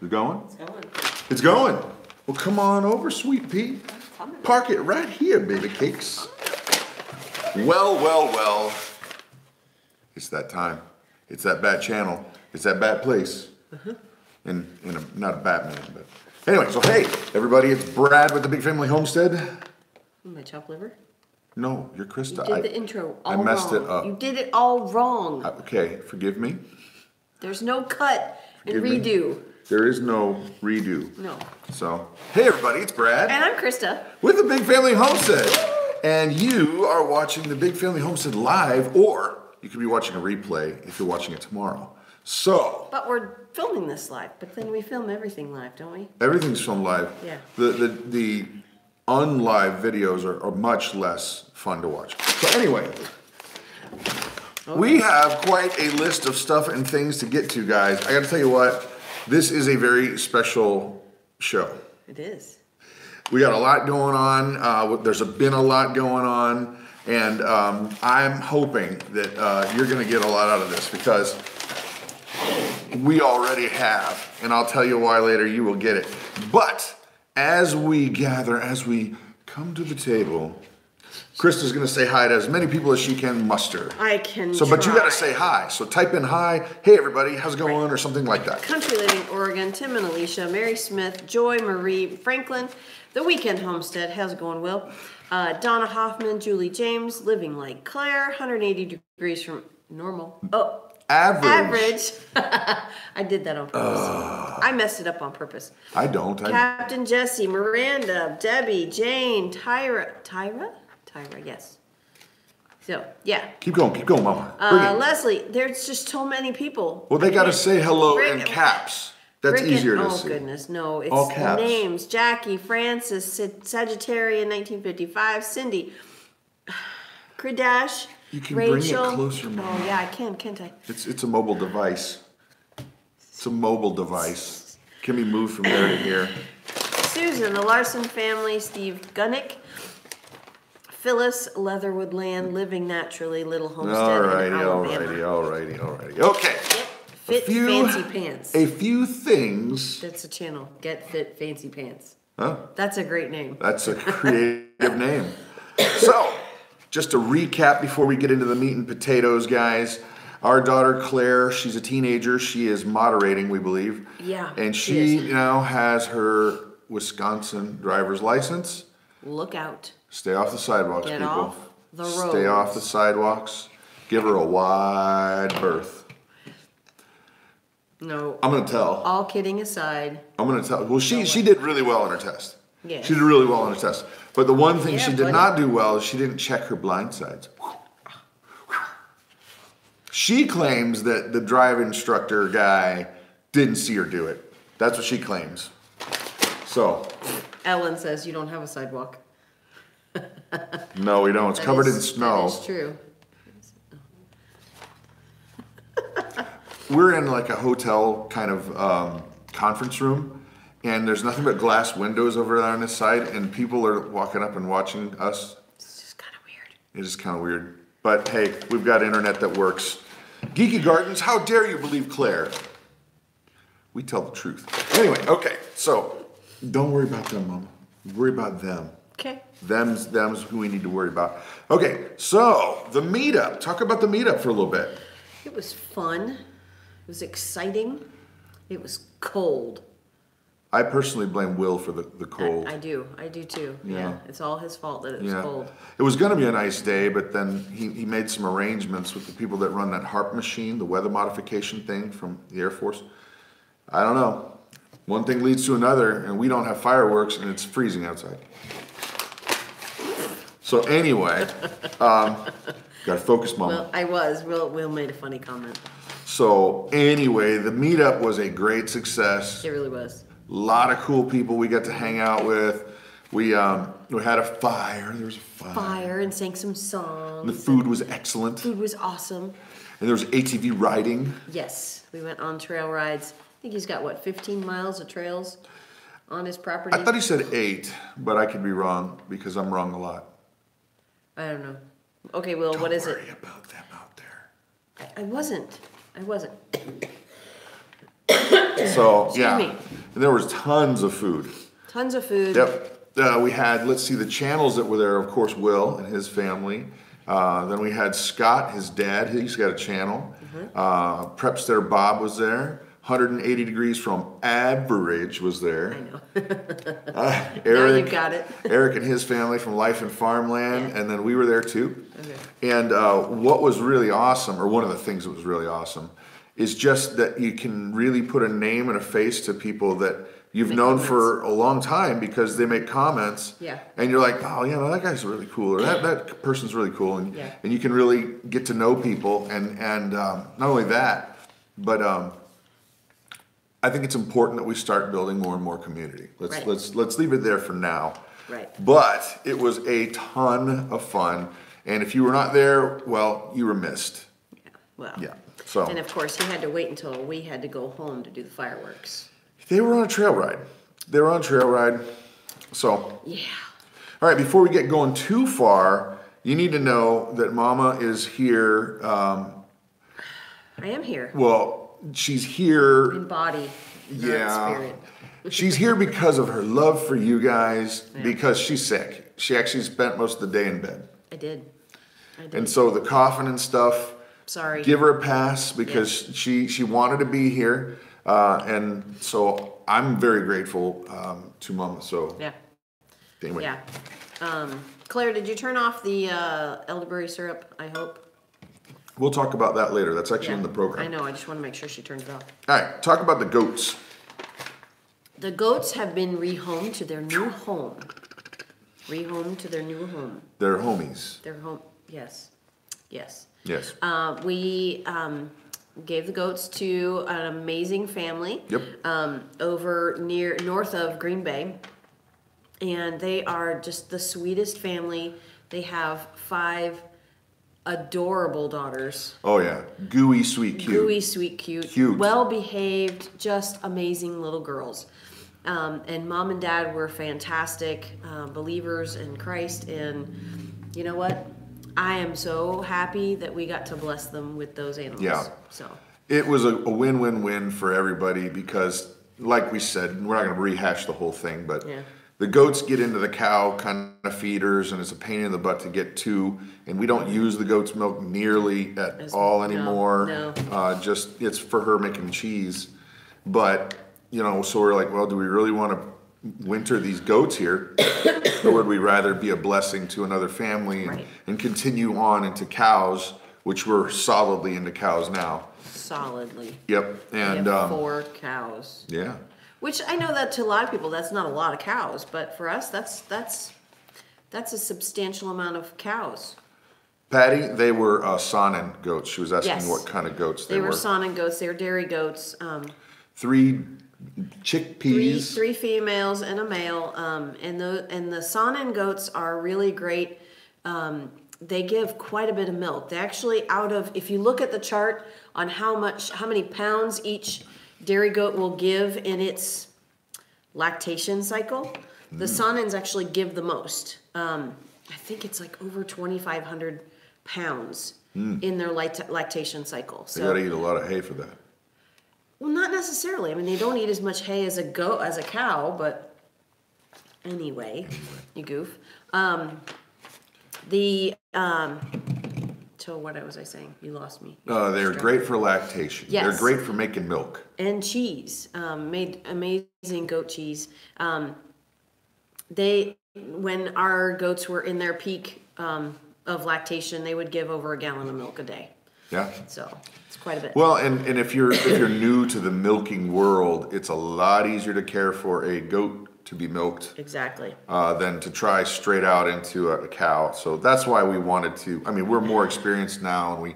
It's going? It's going. It's going. Well, come on over, sweet pea. Park it right here, baby cakes. Well. It's that time. It's that bad channel. It's that bad place. Not a Batman, but anyway. So hey, everybody, it's Brad with the Big Family Homestead. My chopped liver? No, you're Krista. You did the intro all I messed wrong. it up. You did it all wrong. Okay, forgive me. There's no cut and Forgive me. redo. There is no redo. No. So, hey everybody, it's Brad. And I'm Krista. With the Big Family Homestead. And you are watching the Big Family Homestead live, or you could be watching a replay if you're watching it tomorrow. So. But we're filming this live, but then we film everything live, don't we? Everything's filmed live. Yeah. The unlive videos are much less fun to watch. So anyway, we have quite a list of stuff and things to get to, guys. I gotta tell you what, this is a very special show. It is. We got a lot going on. There's been a lot going on, and I'm hoping that you're gonna get a lot out of this because we already have, and I'll tell you why later. You will get it. But as we gather, as we come to the table, Krista's gonna say hi to as many people as she can muster. I can But you gotta say hi. So type in hi, hey everybody, how's it going, or something like that. Country Living, Oregon, Tim and Alicia, Mary Smith, Joy, Marie, Franklin, The Weekend Homestead, how's it going, Will? Donna Hoffman, Julie James, Living Like Claire, 180 degrees from normal. Oh. Average. I did that on purpose. I messed it up on purpose. I don't. Captain Jesse, Miranda, Debbie, Jane, Tyra, yes. So, yeah. Keep going, Mama. Leslie, there's just so many people. Well, they got to say hello in caps. That's easier to see. Oh, goodness, no. It's all caps. Names. Jackie, Francis, Sagittarian, 1955, Cindy, Kradash, You can Rachel. bring it closer, Mom. Oh, yeah, I can, can't I? It's a mobile device. It's a mobile device. Can be moved from there to here. Susan, the Larson family, Steve Gunnick, Phyllis, Leatherwood Land, Living Naturally, Little Homestead in Alabama. Alrighty. Okay. Get Fit Fancy Pants. A few things. That's a channel. Get Fit Fancy Pants. Huh? That's a great name. That's a creative name. So, just to recap before we get into the meat and potatoes, guys. Our daughter Claire, she's a teenager. She is moderating, we believe. Yeah. And she now has her Wisconsin driver's license. Look out. Stay off the sidewalks, Get people. off the road. Stay off the sidewalks. Give her a wide berth. No. I'm going to tell. All kidding aside. I'm going to tell. Well, she did really well on her test. Yeah. She did really well on her test. But the one thing she did not do well is she didn't check her blind sides. She claims that the drive instructor guy didn't see her do it. That's what she claims. So. Ellen says you don't have a sidewalk. No, we don't. It's covered in snow. That is true. We're in like a hotel kind of conference room, and there's nothing but glass windows over there on this side, and people are walking up and watching us. It's just kind of weird. It is kind of weird. But hey, we've got internet that works. Geeky Gardens, how dare you believe Claire? We tell the truth. Anyway, okay, so don't worry about them, Mama. Worry about them. Okay. Them's who we need to worry about. Okay, so the meetup. Talk about the meetup for a little bit. It was fun. It was exciting. It was cold. I personally blame Will for the cold. I do too. Yeah. It's all his fault that it was cold. It was going to be a nice day, but then he made some arrangements with the people that run that HARP machine, the weather modification thing from the Air Force. I don't know. One thing leads to another, and we don't have fireworks, and it's freezing outside. So anyway, got to focus, Mama. Well, Will made a funny comment. So anyway, the meetup was a great success. It really was. A lot of cool people we got to hang out with. We had a fire. There was a fire. And sang some songs. And the food was excellent. Food was awesome. And there was ATV riding. Yes, we went on trail rides. I think he's got, 15 miles of trails on his property? I thought he said 8, but I could be wrong because I'm wrong a lot. I don't know. Okay, Will, what is it? Don't worry about them out there. I wasn't. So, yeah. me. And there was tons of food. Tons of food. Yep. We had, let's see, the channels that were there, of course, Will and his family. Then we had Scott, his dad, he's got a channel. Prepster Bob was there. 180 degrees from average was there. I know. Eric, now you've got it. Eric and his family from Life and Farmland, Yeah. and then we were there too. Okay. And what was really awesome, or one of the things that was really awesome, is just that you can really put a name and a face to people that you've known for a long time because they make comments. Yeah. And you're like, oh, yeah, no, that guy's really cool, or that person's really cool, and Yeah. and you can really get to know people, and not only that, but I think it's important that we start building more and more community. Let's leave it there for now. Right. But it was a ton of fun, and if you were not there, well, you were missed. Yeah. Well. Yeah. So. And of course, he had to wait until we had to go home to do the fireworks. They were on a trail ride. So. Yeah. All right. Before we get going too far, you need to know that Mama is here. I am here. Well, she's here. In body, Yeah. not spirit. She's here because of her love for you guys, Yeah. because she's sick. She actually spent most of the day in bed. I did. And so the coughing and stuff, Sorry. give her a pass because she wanted to be here. And so I'm very grateful to Mama. So Yeah. anyway. Yeah. Claire, did you turn off the elderberry syrup, I hope? We'll talk about that later. That's actually Yeah. in the program. I know, I just want to make sure she turns it off. All right, talk about the goats. The goats have been rehomed to their new home. Rehomed to their new home. They're homies. Their home, yes. Yes. Yes. We gave the goats to an amazing family. Yep. Over north of Green Bay. And they are just the sweetest family. They have 5 adorable daughters. Oh yeah, gooey, sweet, cute. Gooey, sweet, cute. Well behaved, just amazing little girls. And Mom and Dad were fantastic believers in Christ. And you know what? I am so happy that we got to bless them with those animals. Yeah. So it was a win-win-win for everybody because, like we said, we're not going to rehash the whole thing, but yeah. The goats get into the cow kind of feeders, and it's a pain in the butt to get to. And we don't use the goat's milk nearly at all anymore. No. Just it's for her making cheese. But so we're like, well, do we really want to winter these goats here, or would we rather be a blessing to another family and continue on into cows, which we're solidly into cows now. Solidly. Yep, and we have 4 cows. Yeah. Which I know that to a lot of people that's not a lot of cows, but for us that's a substantial amount of cows. Patty, they were Saanen goats. She was asking what kind of goats they were. They were Saanen goats. They were dairy goats. 3 chickpeas. Three females and a male. And the Saanen goats are really great. They give quite a bit of milk. They actually if you look at the chart on how many pounds each dairy goat will give in its lactation cycle, the Saanens actually give the most. I think it's like over 2,500 pounds in their lactation cycle. So they got to eat a lot of hay for that. Well, not necessarily. I mean, they don't eat as much hay as a cow, but anyway, you goof. So what was I saying? You lost me. They're great for lactation. Yes. They're great for making milk. And cheese. Made amazing goat cheese. When our goats were in their peak of lactation, they would give over a gallon of milk a day. Yeah. So it's quite a bit. Well, and if you're new to the milking world, it's a lot easier to care for a goat to be milked exactly than to try straight out into a cow. So that's why we wanted to. I mean, we're more experienced now, and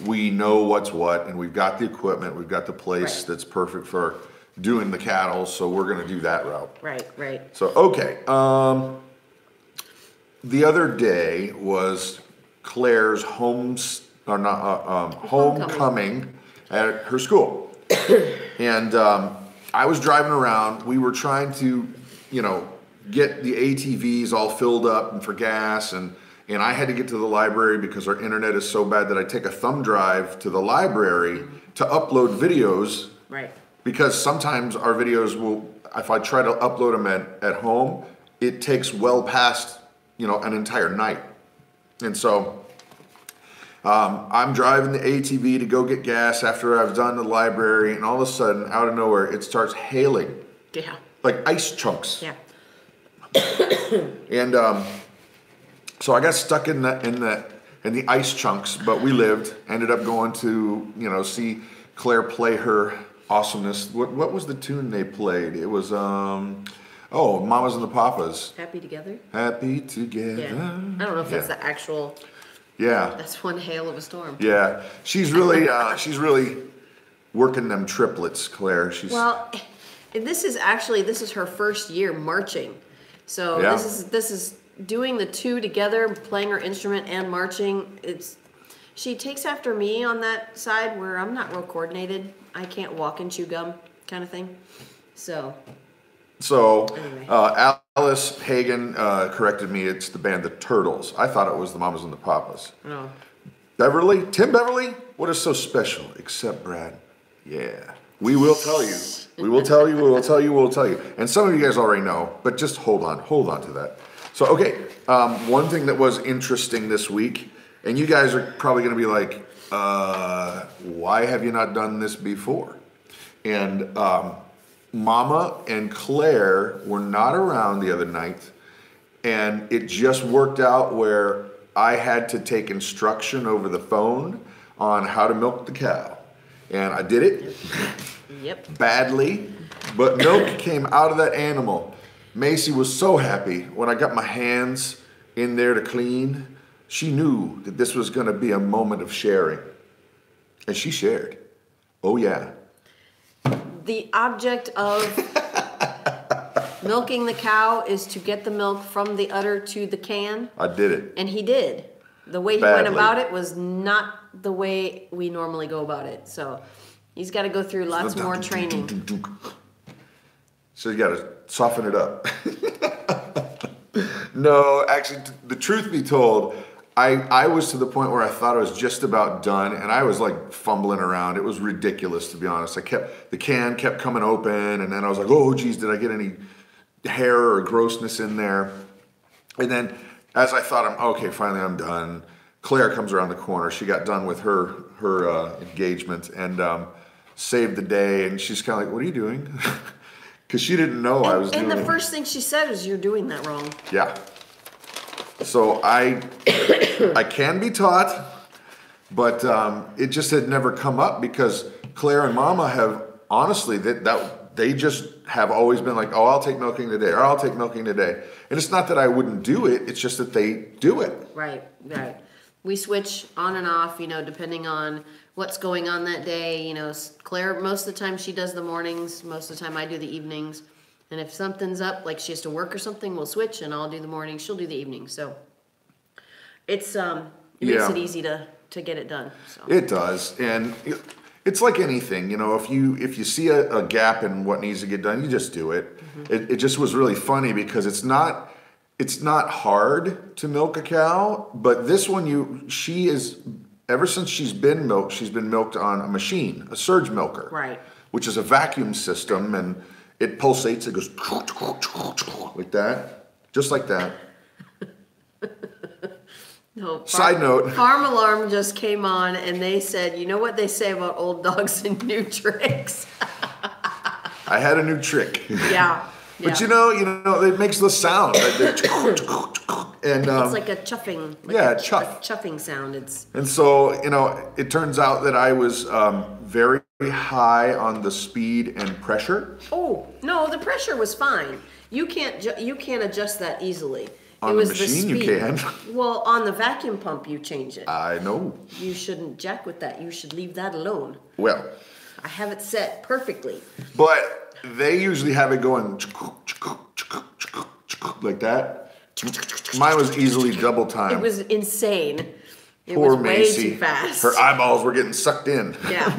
we know what's what, and we've got the equipment, we've got the place that's perfect for doing the cattle. So we're going to do that route. Right. So okay, the other day was Claire's homecoming at her school, and I was driving around. We were trying to, get the ATVs all filled up and for gas, and I had to get to the library because our internet is so bad that I take a thumb drive to the library to upload videos. Right. because sometimes our videos will, if I try to upload them at home, it takes well past, an entire night. And so I'm driving the ATV to go get gas after I've done the library, and all of a sudden, out of nowhere, it starts hailing. Yeah. Like ice chunks. Yeah. And so I got stuck in the ice chunks, but we lived. Ended up going to see Claire play her awesomeness. What was the tune they played? It was Mamas and the Papas. Happy Together. Happy Together. Yeah. I don't know if that's the actual. Yeah. That's one hail of a storm. Yeah, she's really working them triplets, Claire. Well, this is her first year marching, so yeah. this is doing the two together, playing her instrument and marching. She takes after me on that side where I'm not real coordinated. I can't walk and chew gum, kind of thing. So anyway. Alice Hagen corrected me. It's the band The Turtles. I thought it was the Mamas and the Papas. Oh. Tim Beverly, what is so special except Brad? Yeah. We will tell you. We will tell you, we will tell you, we will tell you. And some of you guys already know, but just hold on to that. So, okay, one thing that was interesting this week, and you guys are probably going to be like, why have you not done this before? And Mama and Claire were not around the other night, and it just worked out where I had to take instruction over the phone on how to milk the cow. And I did it. Yep. Badly, but milk came out of that animal. Macy was so happy when I got my hands in there to clean. She knew that this was going to be a moment of sharing. And she shared. Oh, yeah. The object of milking the cow is to get the milk from the udder to the can. I did it. And he did. The way he went about it was not the way we normally go about it. So he's got to go through lots more training. So you got to soften it up. No, actually, the truth be told, I was to the point where I thought I was just about done, and I was like fumbling around. It was ridiculous, to be honest. The can kept coming open, and then I was like, oh, geez, did I get any hair or grossness in there? And then as I thought, okay, finally I'm done, Claire comes around the corner. She got done with her engagement and saved the day, and she's kind of like, what are you doing? Because she didn't know I was doing it. And the first thing she said is, you're doing that wrong. Yeah. So I can be taught, but it just had never come up because Claire and Mama have, honestly, they just have always been like, oh, I'll take milking today, or I'll take milking today. And it's not that I wouldn't do it, it's just that they do it. Right. We switch on and off, depending on what's going on that day. Claire, most of the time she does the mornings, most of the time I do the evenings. And if something's up, like she has to work or something, we'll switch and I'll do the morning, she'll do the evening. So it's it makes it easy to get it done. So. It does. And it's like anything, if you see a gap in what needs to get done, you just do it. Mm-hmm. It just was really funny because it's not hard to milk a cow, but this one she is, ever since she's been milked on a machine, a surge milker. Right. Which is a vacuum system, and it pulsates, it goes like that, just like that. No, Side note. Farm Alarm just came on and they said, you know what they say about old dogs and new tricks? I had a new trick. Yeah. But it makes the sound. And it's like a chuffing. Chuffing sound. And so, it turns out that I was very high on the speed and pressure. Oh, no, the pressure was fine. You can't adjust that easily. On the machine you can. Well, on the vacuum pump you change it. I know. You shouldn't jack with that. You should leave that alone. Well. I have it set perfectly. But they usually have it going like that. Mine was easily double time. It was insane. Poor was Macy. Way too fast. Her eyeballs were getting sucked in. Yeah.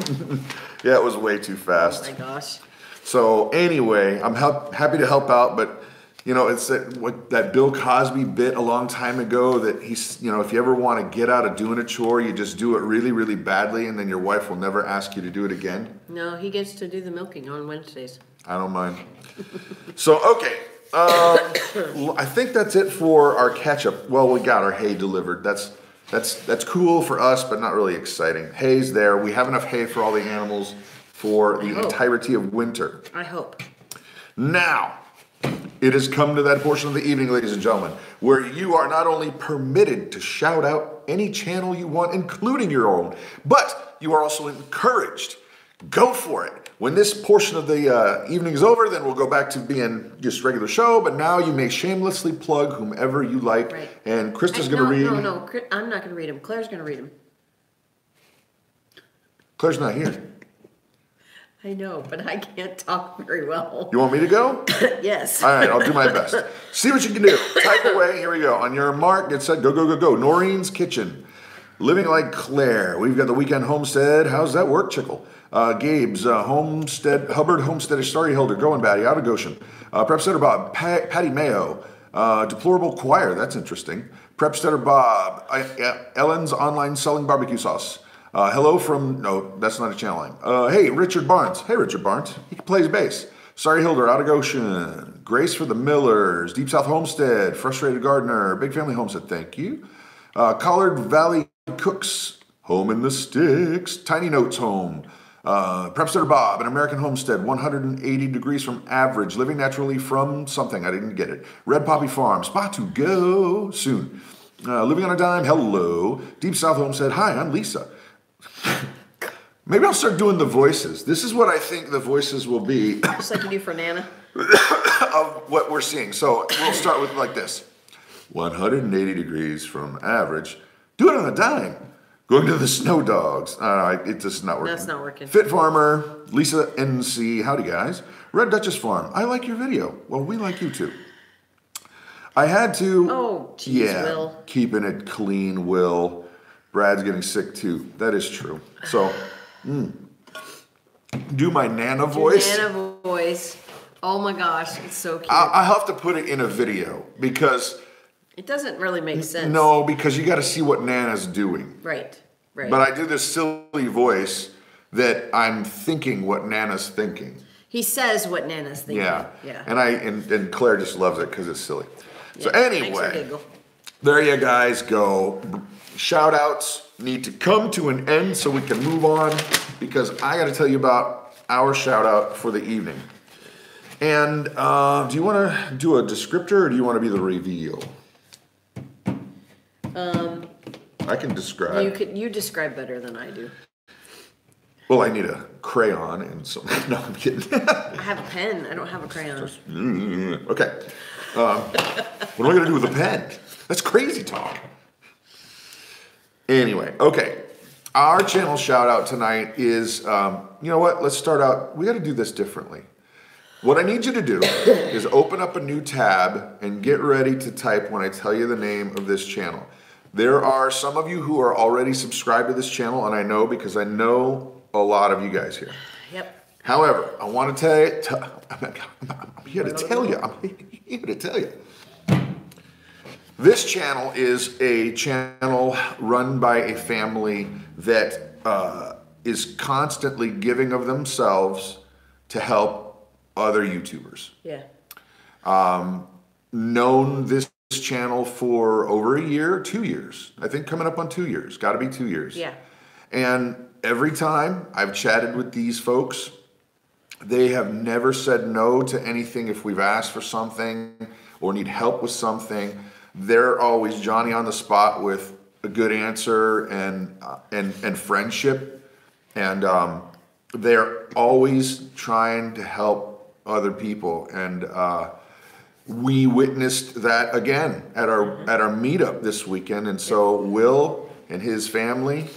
Yeah, it was way too fast. Oh my gosh. So anyway, I'm happy to help out, but You know, it's that Bill Cosby bit a long time ago that he's, you know, if you ever want to get out of doing a chore, you just do it really, really badly, and then your wife will never ask you to do it again. No, he gets to do the milking on Wednesdays. I don't mind. So, okay. I think that's it for our catch-up. Well, we got our hay delivered. That's cool for us, but not really exciting. Hay's there. We have enough hay for all the animals for the entirety of winter. I hope. Now, it has come to that portion of the evening, ladies and gentlemen, where you are not only permitted to shout out any channel you want, including your own, but you are also encouraged. Go for it. When this portion of the evening is over, then we'll go back to being just regular show, but now you may shamelessly plug whomever you like. Right. And Krista's going to read. No, I'm not going to read them. Claire's going to read them. Claire's not here. I know, but I can't talk very well. You want me to go? Yes. All right, I'll do my best. See what you can do. Type away. Here we go. On your mark, get set, go, go, go, go. Noreen's Kitchen. Living Like Claire. We've got the Weekend Homestead. How's that work, Chickle? Gabe's Homestead, Hubbard Homestead, Starry Hilder, Growing Batty, out of Goshen. Prep Setter Bob, Patty Mayo, Deplorable Choir, that's interesting. Prep Setter Bob, Ellen's Online Selling Barbecue Sauce. Hello from, no, that's not a channel line. Hey, Richard Barnes. Hey, Richard Barnes. He plays bass. Sorry Hilder, out of Goshen. Grace for the Millers. Deep South Homestead. Frustrated Gardener. Big Family Homestead, thank you. Collard Valley Cooks. Home in the Sticks. Tiny Notes Home. Prepster Bob, an American Homestead. 180 degrees from average. Living naturally from something. I didn't get it. Red Poppy Farm. Spot to go soon. Living on a Dime. Hello. Deep South Homestead. Hi, I'm Lisa. Maybe I'll start doing the voices. This is what I think the voices will be. Just like you do for Nana. Of what we're seeing. So we'll start with like this. 180 degrees from average. Do it on a dime. Going to the Snow Dogs. It's just not working. That's not working. Fit Farmer. Lisa NC. Howdy, guys. Red Duchess Farm. I like your video. Well, we like you too. I had to. Oh, geez, Will. Keeping it clean, Will. Brad's getting sick too. That is true. So, do my Nana voice. Nana voice. Oh my gosh, it's so cute. I'll have to put it in a video because it doesn't really make sense. No, because you got to see what Nana's doing. Right. But I do this silly voice that I'm thinking what Nana's thinking. He says what Nana's thinking. Yeah. And Claire just loves it because it's silly. Yeah. So anyway, there you guys go. Shout outs need to come to an end so we can move on because I got to tell you about our shout out for the evening. And do you want to do a descriptor or do you want to be the reveal? I can describe. You describe better than I do. Well, I need a crayon and some. No, I'm kidding. I have a pen. I don't have a crayon. Okay. What am I going to do with a pen? That's crazy talk. Anyway, okay. Our channel shout out tonight is, you know what? Let's start out. We got to do this differently. What I need you to do is open up a new tab and get ready to type when I tell you the name of this channel. There are some of you who are already subscribed to this channel, and I know because I know a lot of you guys here. Yep. However, I want to tell you, I'm here to tell you. I'm here to tell you. This channel is a channel run by a family that is constantly giving of themselves to help other YouTubers. Yeah. Known this channel for over a year, 2 years. I think coming up on 2 years. Got to be 2 years. Yeah. And every time I've chatted with these folks, they have never said no to anything if we've asked for something or need help with something. They're always Johnny on the spot with a good answer and friendship. And they're always trying to help other people. And we witnessed that again at our meetup this weekend. And so Will and his family,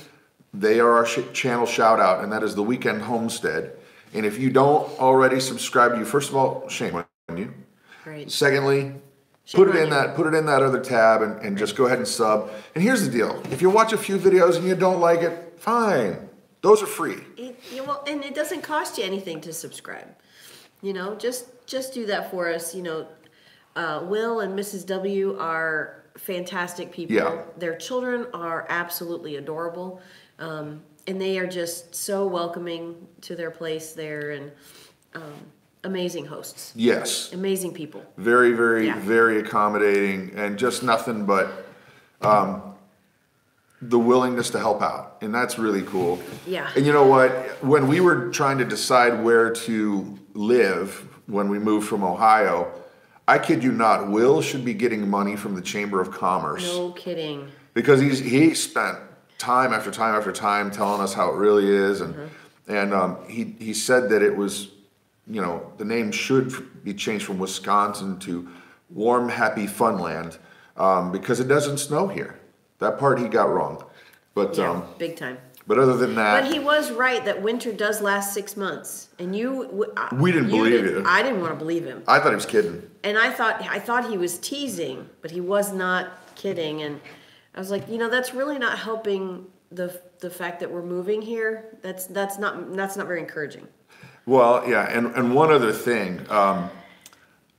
they are our channel shout out, and that is the Weekend Homestead. And if you don't already subscribe to you, first of all, shame on you. Great. Secondly, put it in that other tab and just go ahead and sub. And here's the deal. If you watch a few videos and you don't like it, fine. Those are free. And it doesn't cost you anything to subscribe. You know, just do that for us. You know, Will and Mrs. W are fantastic people. Yeah. Their children are absolutely adorable. And they are just so welcoming to their place there, and amazing hosts. Yes. Amazing people. Very, very, Yeah. very accommodating, and just nothing but the willingness to help out. And that's really cool. Yeah. And you know what? When we were trying to decide where to live when we moved from Ohio, I kid you not, Will should be getting money from the Chamber of Commerce. No kidding. Because he spent time after time after time telling us how it really is, and he said that it was, the name should be changed from Wisconsin to Warm Happy Funland, because it doesn't snow here. That part he got wrong, but Yeah, big time. But other than that, But he was right that winter does last 6 months, and we didn't believe it. I didn't want to believe him, I thought he was kidding. and I thought he was teasing, but he was not kidding. And I was like, that's really not helping the fact that we're moving here. That's not very encouraging. Well, yeah, and one other thing,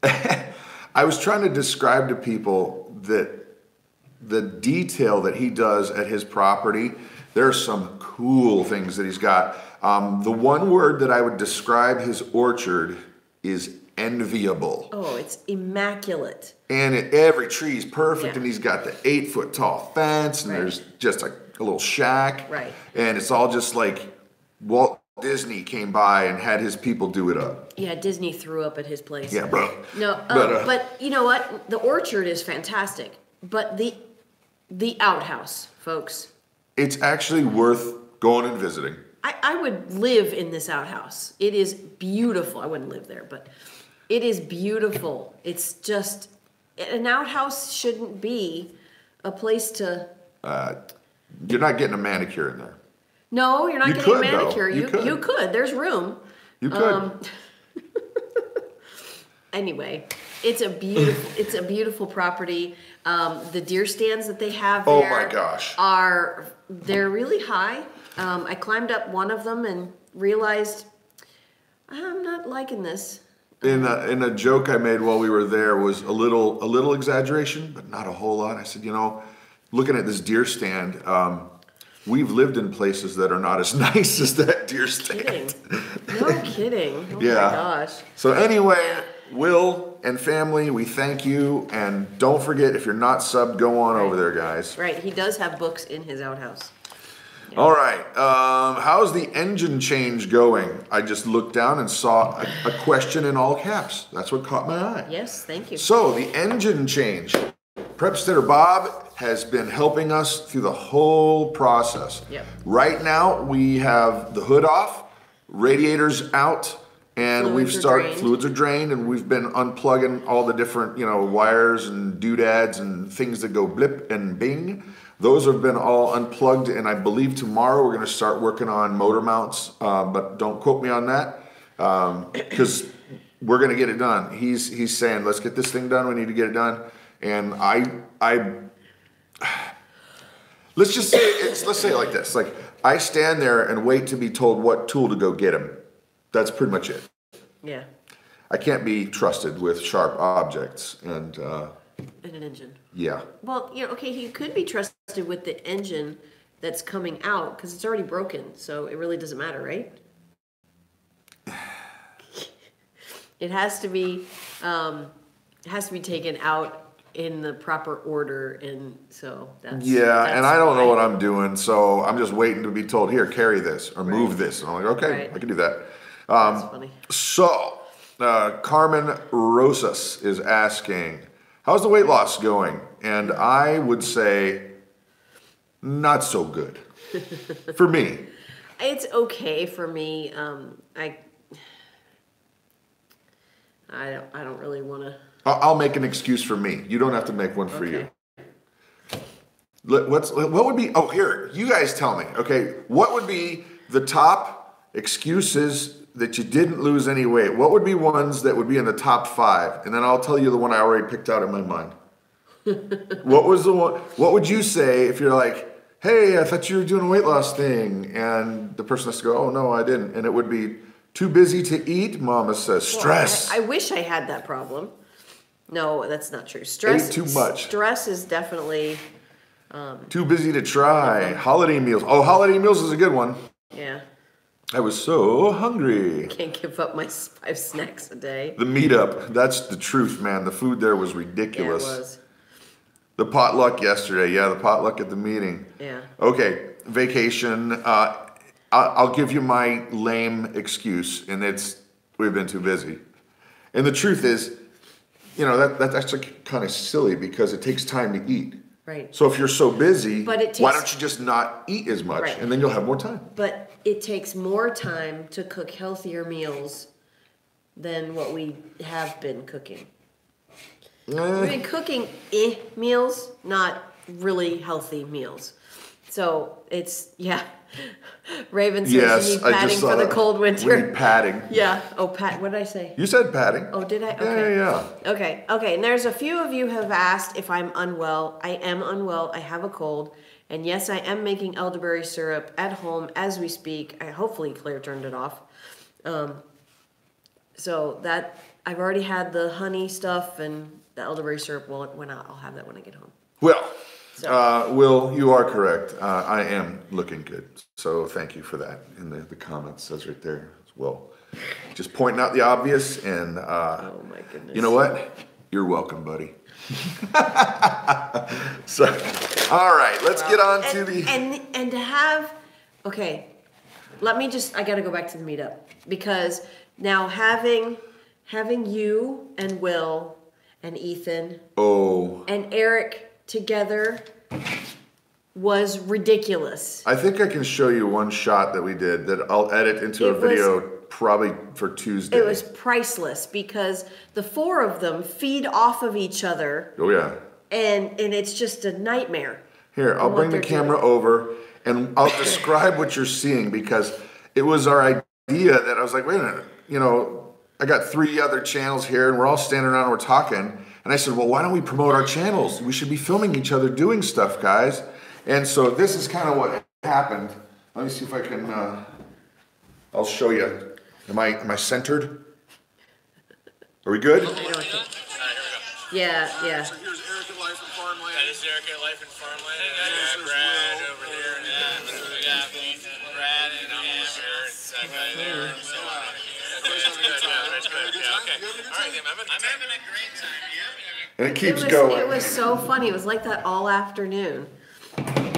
I was trying to describe to people that the detail that he does at his property, there are some cool things that he's got. The one word that I would describe his orchard is enviable. Oh, it's immaculate. And every tree is perfect, Yeah. and he's got the 8-foot tall fence, and Right. there's just a little shack. Right. And it's all just like Walt Disney came by and had his people do it up. Yeah, Disney threw up at his place. Yeah, bro. No, but you know what? The orchard is fantastic, but the outhouse, folks. It's actually worth going and visiting. I would live in this outhouse. It is beautiful. I wouldn't live there, but it is beautiful. It's just, an outhouse shouldn't be a place to... You're not getting a manicure in there. No, you're not You getting a could, though. manicure. You could. You could. There's room. You could. Anyway, it's a beautiful property. The deer stands that they have Oh there my gosh. they're really high. I climbed up one of them and realized I'm not liking this. In a joke I made while we were there was a little exaggeration, but not a whole lot. I said, looking at this deer stand, we've lived in places that are not as nice as that deer stand. No kidding. Oh Yeah. my gosh. So anyway, Will and family, we thank you, and don't forget, if you're not subbed, go on over there, guys. Right, he does have books in his outhouse. Yeah. All right, how's the engine change going? I just looked down and saw a question in all caps. That's what caught my eye. Yes, thank you. So the engine change. Prepsteader Bob has been helping us through the whole process. Yep. Right now, we have the hood off, radiators out, and fluids are drained, and we've been unplugging all the different, wires and doodads and things that go blip and bing. Those have been all unplugged, and I believe tomorrow we're going to start working on motor mounts, but don't quote me on that, because we're going to get it done. He's saying, let's get this thing done. We need to get it done. And let's say it like this. Like, I stand there and wait to be told what tool to go get him. That's pretty much it. Yeah. I can't be trusted with sharp objects, and And an engine. yeah. Well, okay, he could be trusted with the engine that's coming out because it's already broken, so it really doesn't matter, right? It has to be taken out in the proper order, and so that's And I don't know why. what I'm doing, so I'm just waiting to be told, here, carry this or move this. And I'm like, okay, Right. I can do that. That's funny. So, Carmen Rosas is asking, how's the weight loss going? And I would say, not so good. For me. It's okay for me. I don't really want to. I'll make an excuse for me. You don't have to make one for you. What would be, here, you guys tell me, okay, what would be the top excuses that you didn't lose any weight? What would be ones that would be in the top 5? And then I'll tell you the one I already picked out in my mind. What would you say if you're like, hey, I thought you were doing a weight loss thing, and the person has to go, oh no, I didn't. And it would be too busy to eat, Mama says, stress. Well, I wish I had that problem. No, that's not true. Stress. Ate too much. Stress is definitely. Too busy to try. Holiday meals. Oh, holiday meals is a good one. Yeah. I was so hungry. Can't give up my 5 snacks a day. The Meetup. That's the truth, man. The food there was ridiculous. Yeah, it was. The potluck yesterday. Yeah, the potluck at the meeting. Yeah. Okay, vacation. I'll give you my lame excuse, and it's we've been too busy. And the truth is, you know, that's actually kind of silly because it takes time to eat. Right. So if you're so busy, But it takes, why don't you just not eat as much, right. and then you'll have more time. But it takes more time to cook healthier meals than what we have been cooking. We've been cooking meals, not really healthy meals. So it's, yeah. Raven says Yes, you need I padding just saw for the that. cold winter. We need padding. Yeah. Oh, what did I say? You said padding. Oh, did I? Okay. Yeah. Okay. Okay. And there's a few of you have asked if I'm unwell. I am unwell. I have a cold. And yes, I am making elderberry syrup at home as we speak. Hopefully Claire turned it off. So that I've already had the honey stuff and the elderberry syrup. Well, I'll have that when I get home. Well, So. Will, you are correct. I am looking good. So thank you for that. In the comments says right there as well. Just pointing out the obvious, and Oh my goodness. you know what? You're welcome, buddy. So, all right, let's get on to the. And to have, okay, I got to go back to the meetup because now having you and Will and Ethan and Eric together was ridiculous. I think I can show you one shot that we did that I'll edit into a video probably for Tuesday. It was priceless because the 4 of them feed off of each other. Oh yeah. And it's just a nightmare. Here, I'll bring the camera over and I'll describe what you're seeing because it was our idea that I was like, wait a minute, you know, I got 3 other channels here and we're all standing around and we're talking. And I said, well, why don't we promote our channels? We should be filming each other doing stuff, guys. And so this is kind of what happened. Let me see if I can, I'll show you. Am I centered? Are we good? Yeah. So here's Eric at Life in Farmland. That is Eric at Life in Farmland. Hey, And guys, I this got is Brad Will. over here. And we got Brad and I'm over here. That guy there. So, that's good. Yeah, okay. All right, I'm having a great time. Yeah. And it keeps going. It was so funny. It was like that all afternoon.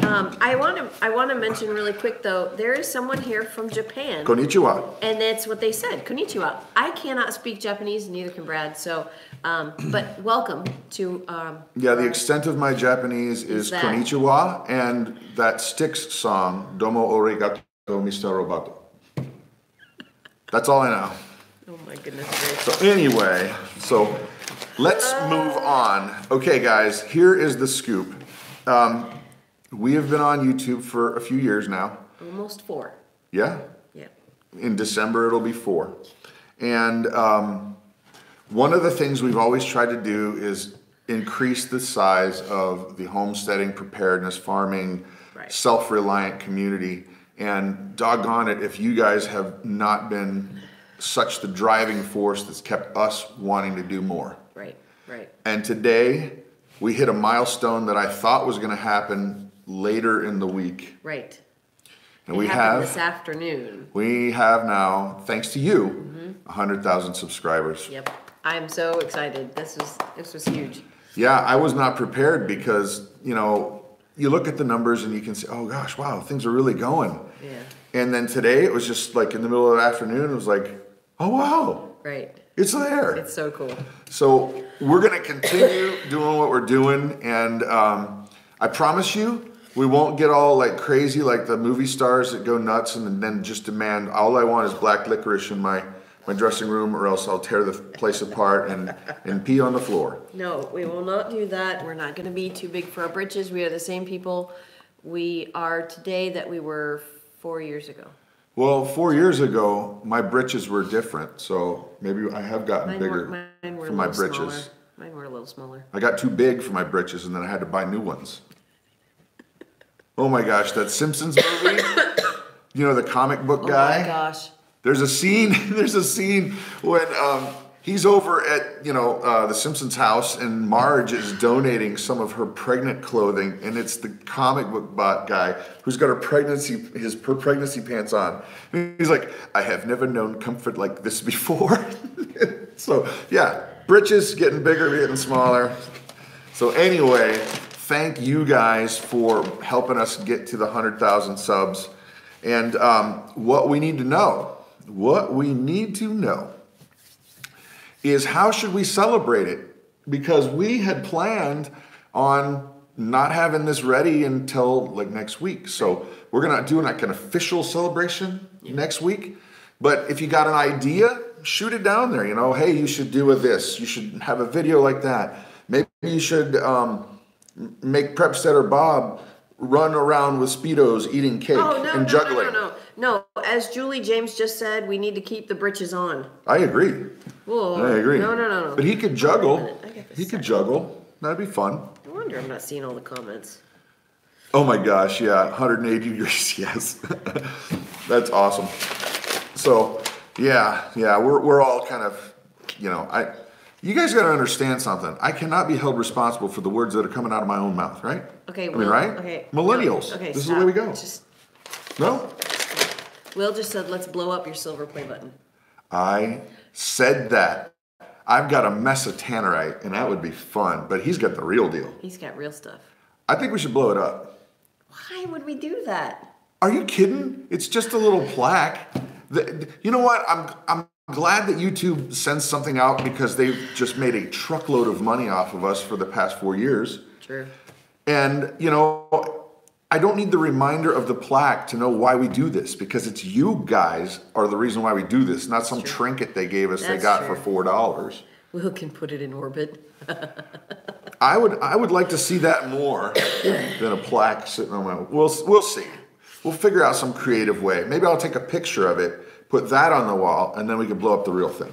I want to mention really quick though. There is someone here from Japan, Konnichiwa. and that's what they said. Konnichiwa. I cannot speak Japanese, neither can Brad. So, but welcome to. Yeah, the extent of my Japanese is that. Konnichiwa and that Styx song, Domo Arigato, Mr. Roboto. That's all I know. Oh my goodness gracious. So anyway, let's move on. Okay, guys, here is the scoop. We have been on YouTube for a few years now. Almost 4. Yeah? Yeah. In December, it'll be 4. And one of the things we've always tried to do is increase the size of the homesteading, preparedness, farming, Right. self-reliant community. And doggone it, if you guys have not been such the driving force that's kept us wanting to do more. Right. And today, we hit a milestone that I thought was going to happen later in the week. Right. And It we happened have this afternoon. we have now, thanks to you, 100,000 subscribers. Yep. I'm so excited. This was huge. Yeah, I was not prepared because, you know, you look at the numbers and you can say, oh gosh, wow, things are really going. Yeah. And then today it was just like in the middle of the afternoon, it was like, oh wow, Right. it's there. It's so cool. So we're going to continue doing what we're doing. And I promise you, we won't get all like crazy like the movie stars that go nuts and then just demand, all I want is black licorice in my dressing room or else I'll tear the place apart and pee on the floor. No, we will not do that. We're not going to be too big for our britches. We are the same people we are today that we were 4 years ago. Well, 4 years ago, my britches were different. So maybe I have gotten bigger Mine were for a my little britches. smaller. Mine were a little smaller. I got too big for my britches and then I had to buy new ones. Oh my gosh, that Simpsons movie, you know, the comic book guy? Oh my gosh. There's a scene when He's over at, the Simpsons house, and Marge is donating some of her pregnant clothing, and it's the comic book bot guy who's got his pregnancy pants on. And he's like, I have never known comfort like this before. So, yeah, britches getting bigger, getting smaller. So anyway, thank you guys for helping us get to the 100,000 subs. And what we need to know is how should we celebrate it? Because we had planned on not having this ready until like next week. So we're gonna do like an official celebration next week. But if you got an idea, shoot it down there. Hey, you should do this. You should have a video like that. Maybe you should make Prepsteader Bob run around with Speedos eating cake and juggling. No, as Julie James just said, we need to keep the britches on. I agree. Whoa. I agree. No. But he could juggle. He could juggle. That'd be fun. No wonder I'm not seeing all the comments. Oh my gosh, yeah, 180 degrees, yes. That's awesome. So, yeah, we're all kind of, you guys got to understand something. I cannot be held responsible for the words that are coming out of my own mouth, right? Okay, right? Okay. Millennials. No, okay, this stop. is the way we go. No? Will just said, let's blow up your silver play button. I said that. I've got a mess of tannerite, and that would be fun, but he's got the real deal. He's got real stuff. I think we should blow it up. Why would we do that? Are you kidding? It's just a little plaque. You know what? I'm glad that YouTube sends something out because they've just made a truckload of money off of us for the past 4 years. True. And, I don't need the reminder of the plaque to know why we do this, because it's you guys are the reason why we do this, not some trinket they gave us they got for $4. Will can put it in orbit. I would like to see that more than a plaque sitting on my. We'll see. We'll figure out some creative way. Maybe I'll take a picture of it, put that on the wall, and then we can blow up the real thing.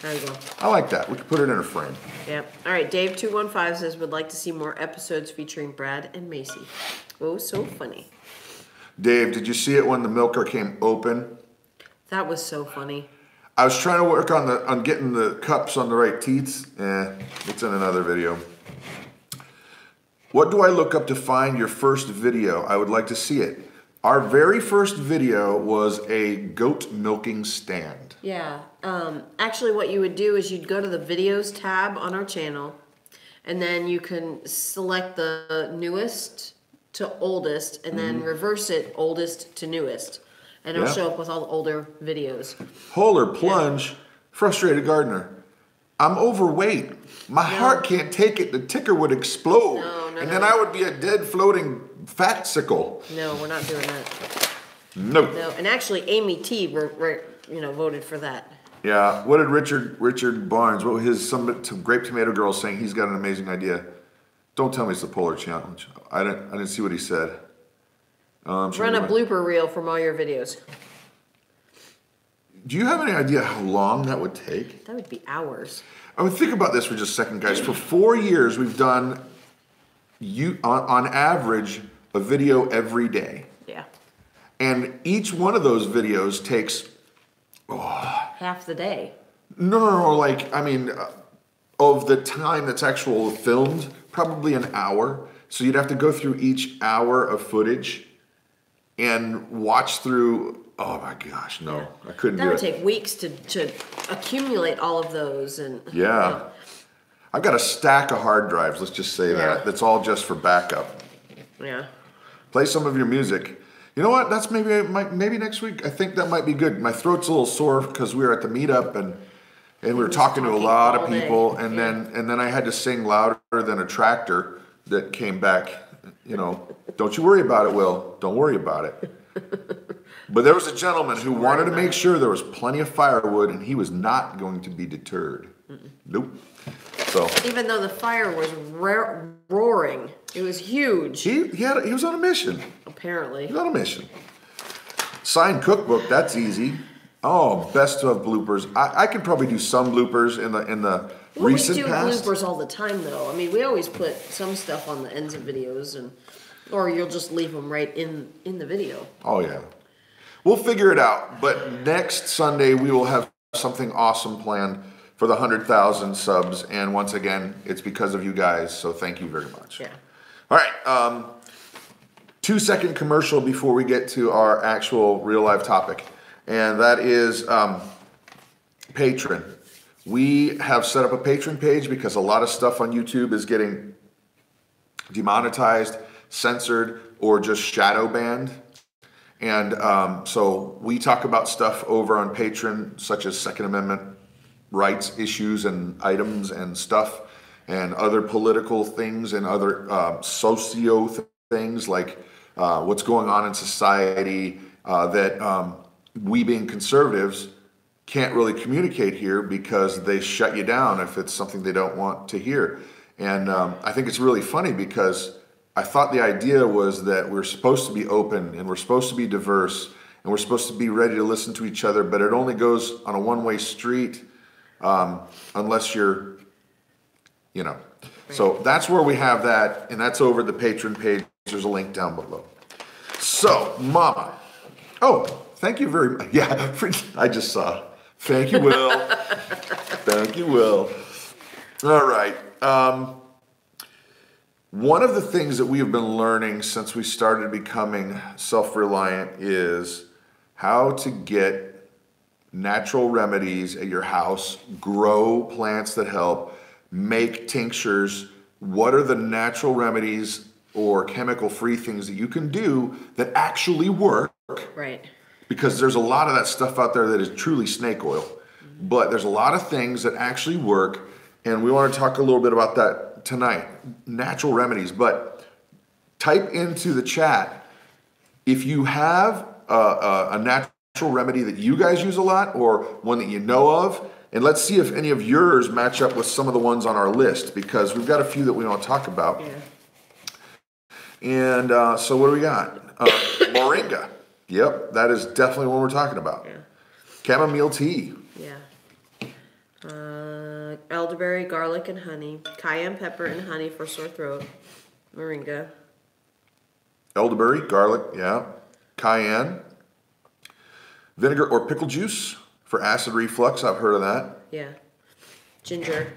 There you go. I like that. We can put it in a frame. Yeah. All right. Dave215 says would like to see more episodes featuring Brad and Macy. Oh, so funny. Dave, did you see it when the milker came open? That was so funny. I was trying to work on getting the cups on the right teats. It's in another video. What do I look up to find your first video? I would like to see it. Our very first video was a goat milking stand. Yeah. Actually, what you would do is you'd go to the videos tab on our channel, and then you can select the newest to oldest, and then reverse it oldest to newest. And it'll show up with all the older videos. Holler plunge, frustrated gardener. I'm overweight. My heart can't take it. The ticker would explode. And then I would be a dead floating fat sickle. No, we're not doing that. Nope. No, and actually Amy T voted for that. Yeah. What did Richard Barnes, what was some Grape Tomato Girl saying he's got an amazing idea? Don't tell me it's the Polar Challenge. I didn't see what he said. Run a blooper reel from all your videos. Do you have any idea how long that would take? That would be hours. I mean, think about this for just a second, guys. For 4 years, we've done, on average, a video every day. Yeah. And each one of those videos takes... half the day. No, of the time that's actual filmed, probably an hour. So you'd have to go through each hour of footage and watch through... Oh my gosh, no. I couldn't do it. That would take weeks to accumulate all of those. And yeah. I've got a stack of hard drives, let's just say that. That's all just for backup. Yeah. Play some of your music. You know what? That's maybe next week. I think that might be good. My throat's a little sore because we were at the meetup and we were talking to a lot of people, and then I had to sing louder than a tractor that came back. Don't you worry about it, Will. Don't worry about it. But there was a gentleman who wanted to make sure there was plenty of firewood, and he was not going to be deterred. Nope. So even though the fire was roaring, it was huge. He was on a mission. Apparently. He was on a mission. Signed cookbook, that's easy. Oh, best of bloopers. I could probably do some bloopers in the recent past. We do bloopers all the time, though. I mean, we always put some stuff on the ends of videos, or you'll just leave them right in the video. Oh yeah. We'll figure it out. But next Sunday we will have something awesome planned for the 100,000 subs. And once again, it's because of you guys. So thank you very much. Yeah. All right. 2-second commercial before we get to our actual real life topic. And that is Patreon. We have set up a Patreon page because a lot of stuff on YouTube is getting demonetized, censored, or just shadow banned. And so we talk about stuff over on Patreon, such as Second Amendment rights issues and items and stuff, and other political things and other socio things like what's going on in society that we being conservatives can't really communicate here because they shut you down if it's something they don't want to hear. And I think it's really funny because I thought the idea was that we're supposed to be open and we're supposed to be diverse and we're supposed to be ready to listen to each other, but it only goes on a one-way street unless you're, you know. So that's where we have that, and that's over the Patreon page. There's a link down below. So, Mama. Oh, thank you very much. Yeah, I just saw. Thank you, Will. Thank you, Will. All right. One of the things that we have been learning since we started becoming self-reliant is how to get natural remedies at your house, grow plants that help, make tinctures. What are the natural remedies or chemical-free things that you can do that actually work? Right. Because there's a lot of that stuff out there that is truly snake oil. But there's a lot of things that actually work, and we want to talk a little bit about that tonight. Natural remedies. But type into the chat if you have a natural remedy that you guys use a lot or one that you know of, and let's see if any of yours match up with some of the ones on our list, because we've got a few that we want to talk about. Yeah. And so what do we got? Moringa. Yep, that is definitely what we're talking about. Yeah. Chamomile tea. Yeah. Elderberry, garlic, and honey. Cayenne pepper and honey for sore throat. Moringa. Elderberry, garlic, yeah. Cayenne. Vinegar or pickle juice for acid reflux. I've heard of that. Yeah. Ginger.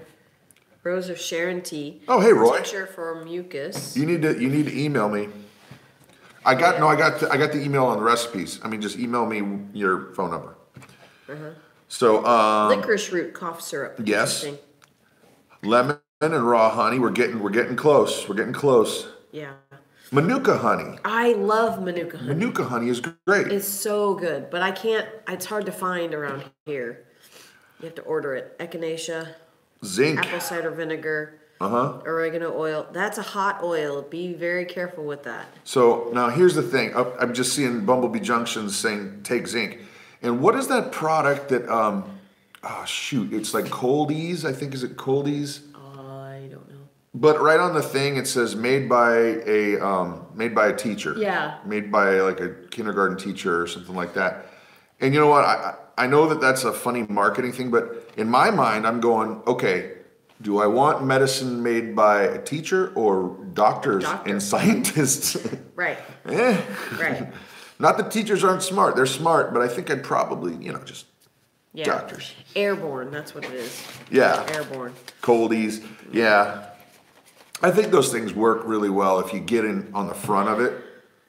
Rose of Sharon tea. Oh, hey, Roy. Tincture for mucus. You need to email me. I got the email on the recipes. I mean, just email me your phone number. So Licorice root cough syrup. Yes. Lemon and raw honey. We're getting close. We're getting close. Yeah. Manuka honey. I love Manuka honey. Manuka honey is great. It's so good, but I can't. It's hard to find around here. You have to order it. Echinacea. Zinc. Apple cider vinegar. Oregano oil. That's a hot oil. Be very careful with that. So now here's the thing. I'm just seeing Bumblebee Junction saying take zinc. And what is that product that, it's like Coldies, I think, is it Coldies? I don't know. But right on the thing it says made by a teacher. Yeah. Made by like a kindergarten teacher or something like that. And you know what? I know that that's a funny marketing thing, but in my mind I'm going, okay, do I want medicine made by a teacher or doctors and scientists? Right. Right. Not that teachers aren't smart. They're smart, but I think I'd probably, just doctors. Airborne, that's what it is. Yeah. Airborne. Coldies. Yeah. I think those things work really well if you get in on the front of it.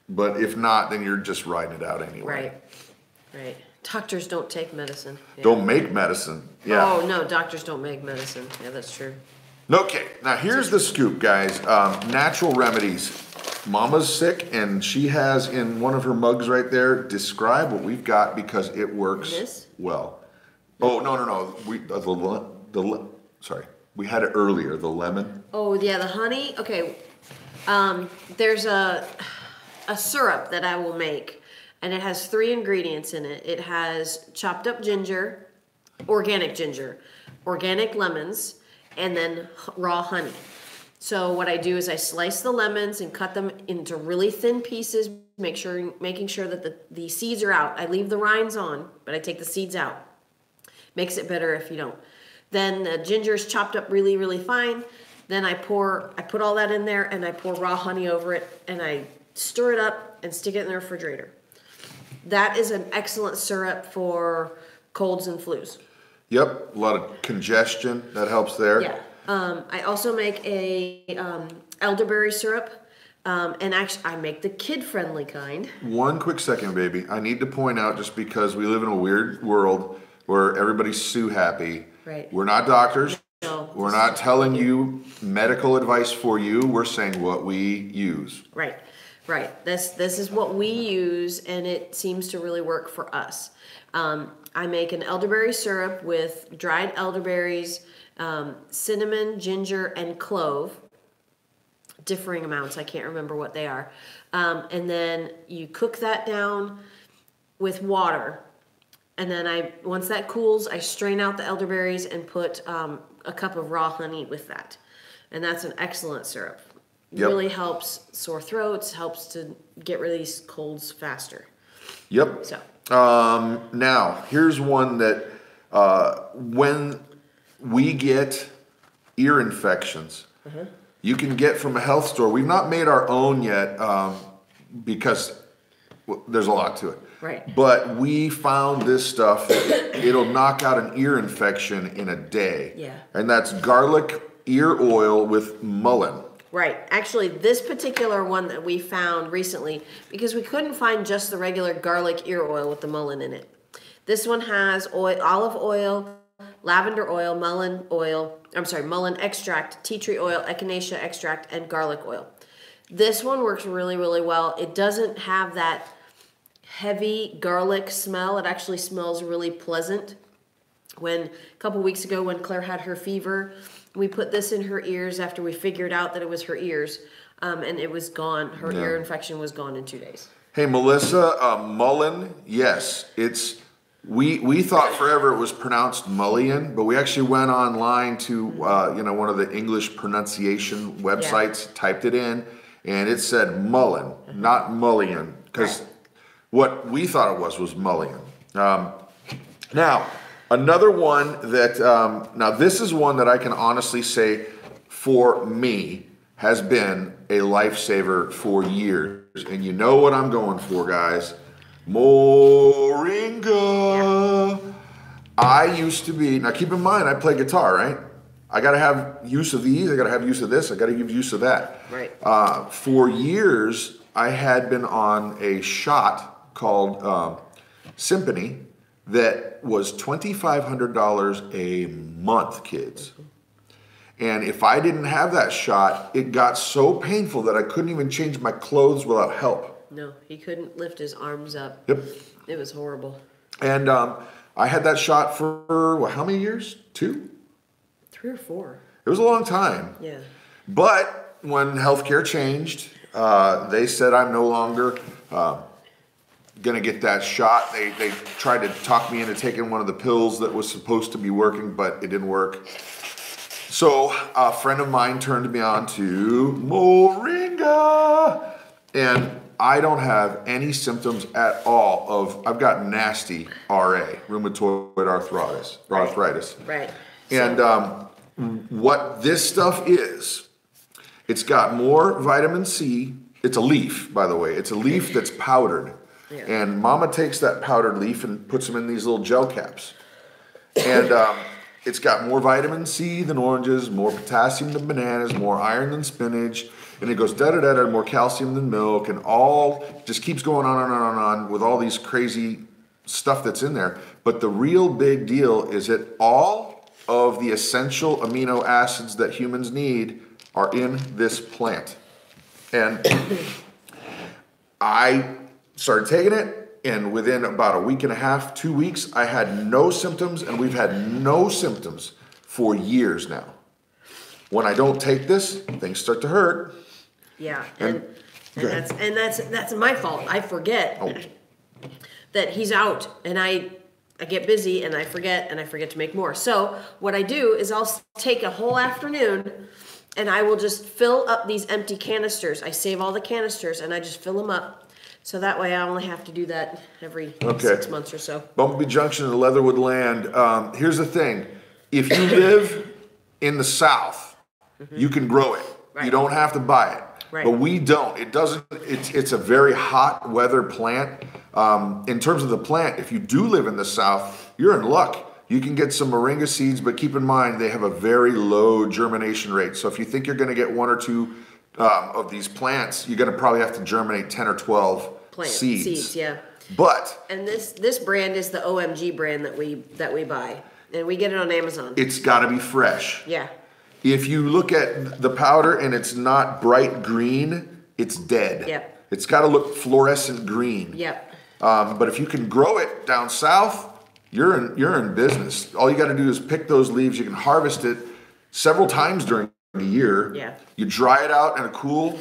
But if not, then you're just riding it out anyway. Right. Doctors don't take medicine. Yeah. Don't make medicine. Yeah. Oh, no, doctors don't make medicine. Yeah, that's true. Okay, now here's the scoop, guys. Natural remedies. Mama's sick, and she has in one of her mugs right there, describe what we've got because it works well. Oh, no. Sorry. We had it earlier, the lemon. Oh, yeah, the honey. Okay. There's a syrup that I will make, and it has 3 ingredients in it. It has chopped up ginger, organic lemons, and then raw honey. So what I do is I slice the lemons and cut them into really thin pieces, making sure that the seeds are out. I leave the rinds on, but I take the seeds out. Makes it better if you don't. Then the ginger is chopped up really, really fine. Then I put all that in there and I pour raw honey over it and I stir it up and stick it in the refrigerator. That is an excellent syrup for colds and flus. Yep, a lot of congestion, that helps there. Yeah. I also make a elderberry syrup, and actually I make the kid-friendly kind. One quick second, baby. I need to point out, just because we live in a weird world where everybody's Sue happy. Right. We're not doctors. No. We're not telling you medical advice for you. We're saying what we use. Right. Right. This is what we use, and it seems to really work for us. I make an elderberry syrup with dried elderberries, cinnamon, ginger, and clove. Differing amounts. I can't remember what they are. And then you cook that down with water. And then once that cools, I strain out the elderberries and put a cup of raw honey with that. And that's an excellent syrup. Yep. Really helps sore throats, helps to get rid of these colds faster. Yep. So. Now, here's one that when we get ear infections, you can get from a health store. We've not made our own yet because there's a lot to it. Right. But we found this stuff. It'll knock out an ear infection in a day. Yeah. And that's garlic ear oil with mullein. Right. Actually, this particular one that we found recently, because we couldn't find just the regular garlic ear oil with the mullein in it. This one has olive oil, lavender oil, mullein extract, tea tree oil, echinacea extract, and garlic oil. This one works really, really well. It doesn't have that heavy garlic smell. It actually smells really pleasant. A couple weeks ago when Claire had her fever, we put this in her ears after we figured out that it was her ears, and it was gone. Her ear infection was gone in 2 days. Hey, Melissa, mullein, yes, we thought forever it was pronounced mullion, but we actually went online to one of the English pronunciation websites, typed it in, and it said mullein, not mullion, because what we thought it was mullion. Now, another one that, now this is one that I can honestly say for me has been a lifesaver for years. And you know what I'm going for, guys. Moringa. I used to be, now keep in mind, I play guitar, right? I got to have use of these. I got to have use of this. I got to give use of that. Right. For years, I had been on a shot called Symphony that was $2,500 a month, kids. And if I didn't have that shot, it got so painful that I couldn't even change my clothes without help. No, he couldn't lift his arms up. Yep. It was horrible. And I had that shot for, how many years? 2? 3 or 4. It was a long time. Yeah. But when healthcare changed, they said I'm no longer going to get that shot. They tried to talk me into taking one of the pills that was supposed to be working, but it didn't work. So a friend of mine turned me on to Moringa. And I don't have any symptoms at all of, I've got nasty RA, rheumatoid arthritis. Right. And what this stuff is, it's got more vitamin C. It's a leaf, by the way. It's a leaf that's powdered. Yeah. And Mama takes that powdered leaf and puts them in these little gel caps. And it's got more vitamin C than oranges, more potassium than bananas, more iron than spinach. And it goes da-da-da-da, more calcium than milk, and all just keeps going on and on and on with all these crazy stuff that's in there. But the real big deal is that all of the essential amino acids that humans need are in this plant. And I started taking it, and within about a week and a half, 2 weeks, I had no symptoms, and we've had no symptoms for years now. When I don't take this, things start to hurt. Yeah, and that's my fault. I forget that he's out, and I get busy, and I forget to make more. So what I do is I'll take a whole afternoon, and I will just fill up these empty canisters. I save all the canisters, and I just fill them up. So that way I only have to do that every 6 months or so. Bumpy Junction and Leatherwood Land. Here's the thing. If you live in the South, you can grow it. Right. You don't have to buy it. Right. But we don't. It's a very hot weather plant. In terms of the plant, if you do live in the South, you're in luck. you can get some moringa seeds, but keep in mind they have a very low germination rate. So if you think you're going to get 1 or 2 of these plants, you're going to probably have to germinate 10 or 12 seeds. Yeah. But and this brand is the OMG brand that we buy, and we get it on Amazon. It's got to be fresh. Yeah. If you look at the powder and it's not bright green, it's dead. Yep. It's got to look fluorescent green. Yep. But if you can grow it down south, you're in business. All you got to do is pick those leaves. You can harvest it several times during the year. Yeah. You dry it out in a cool,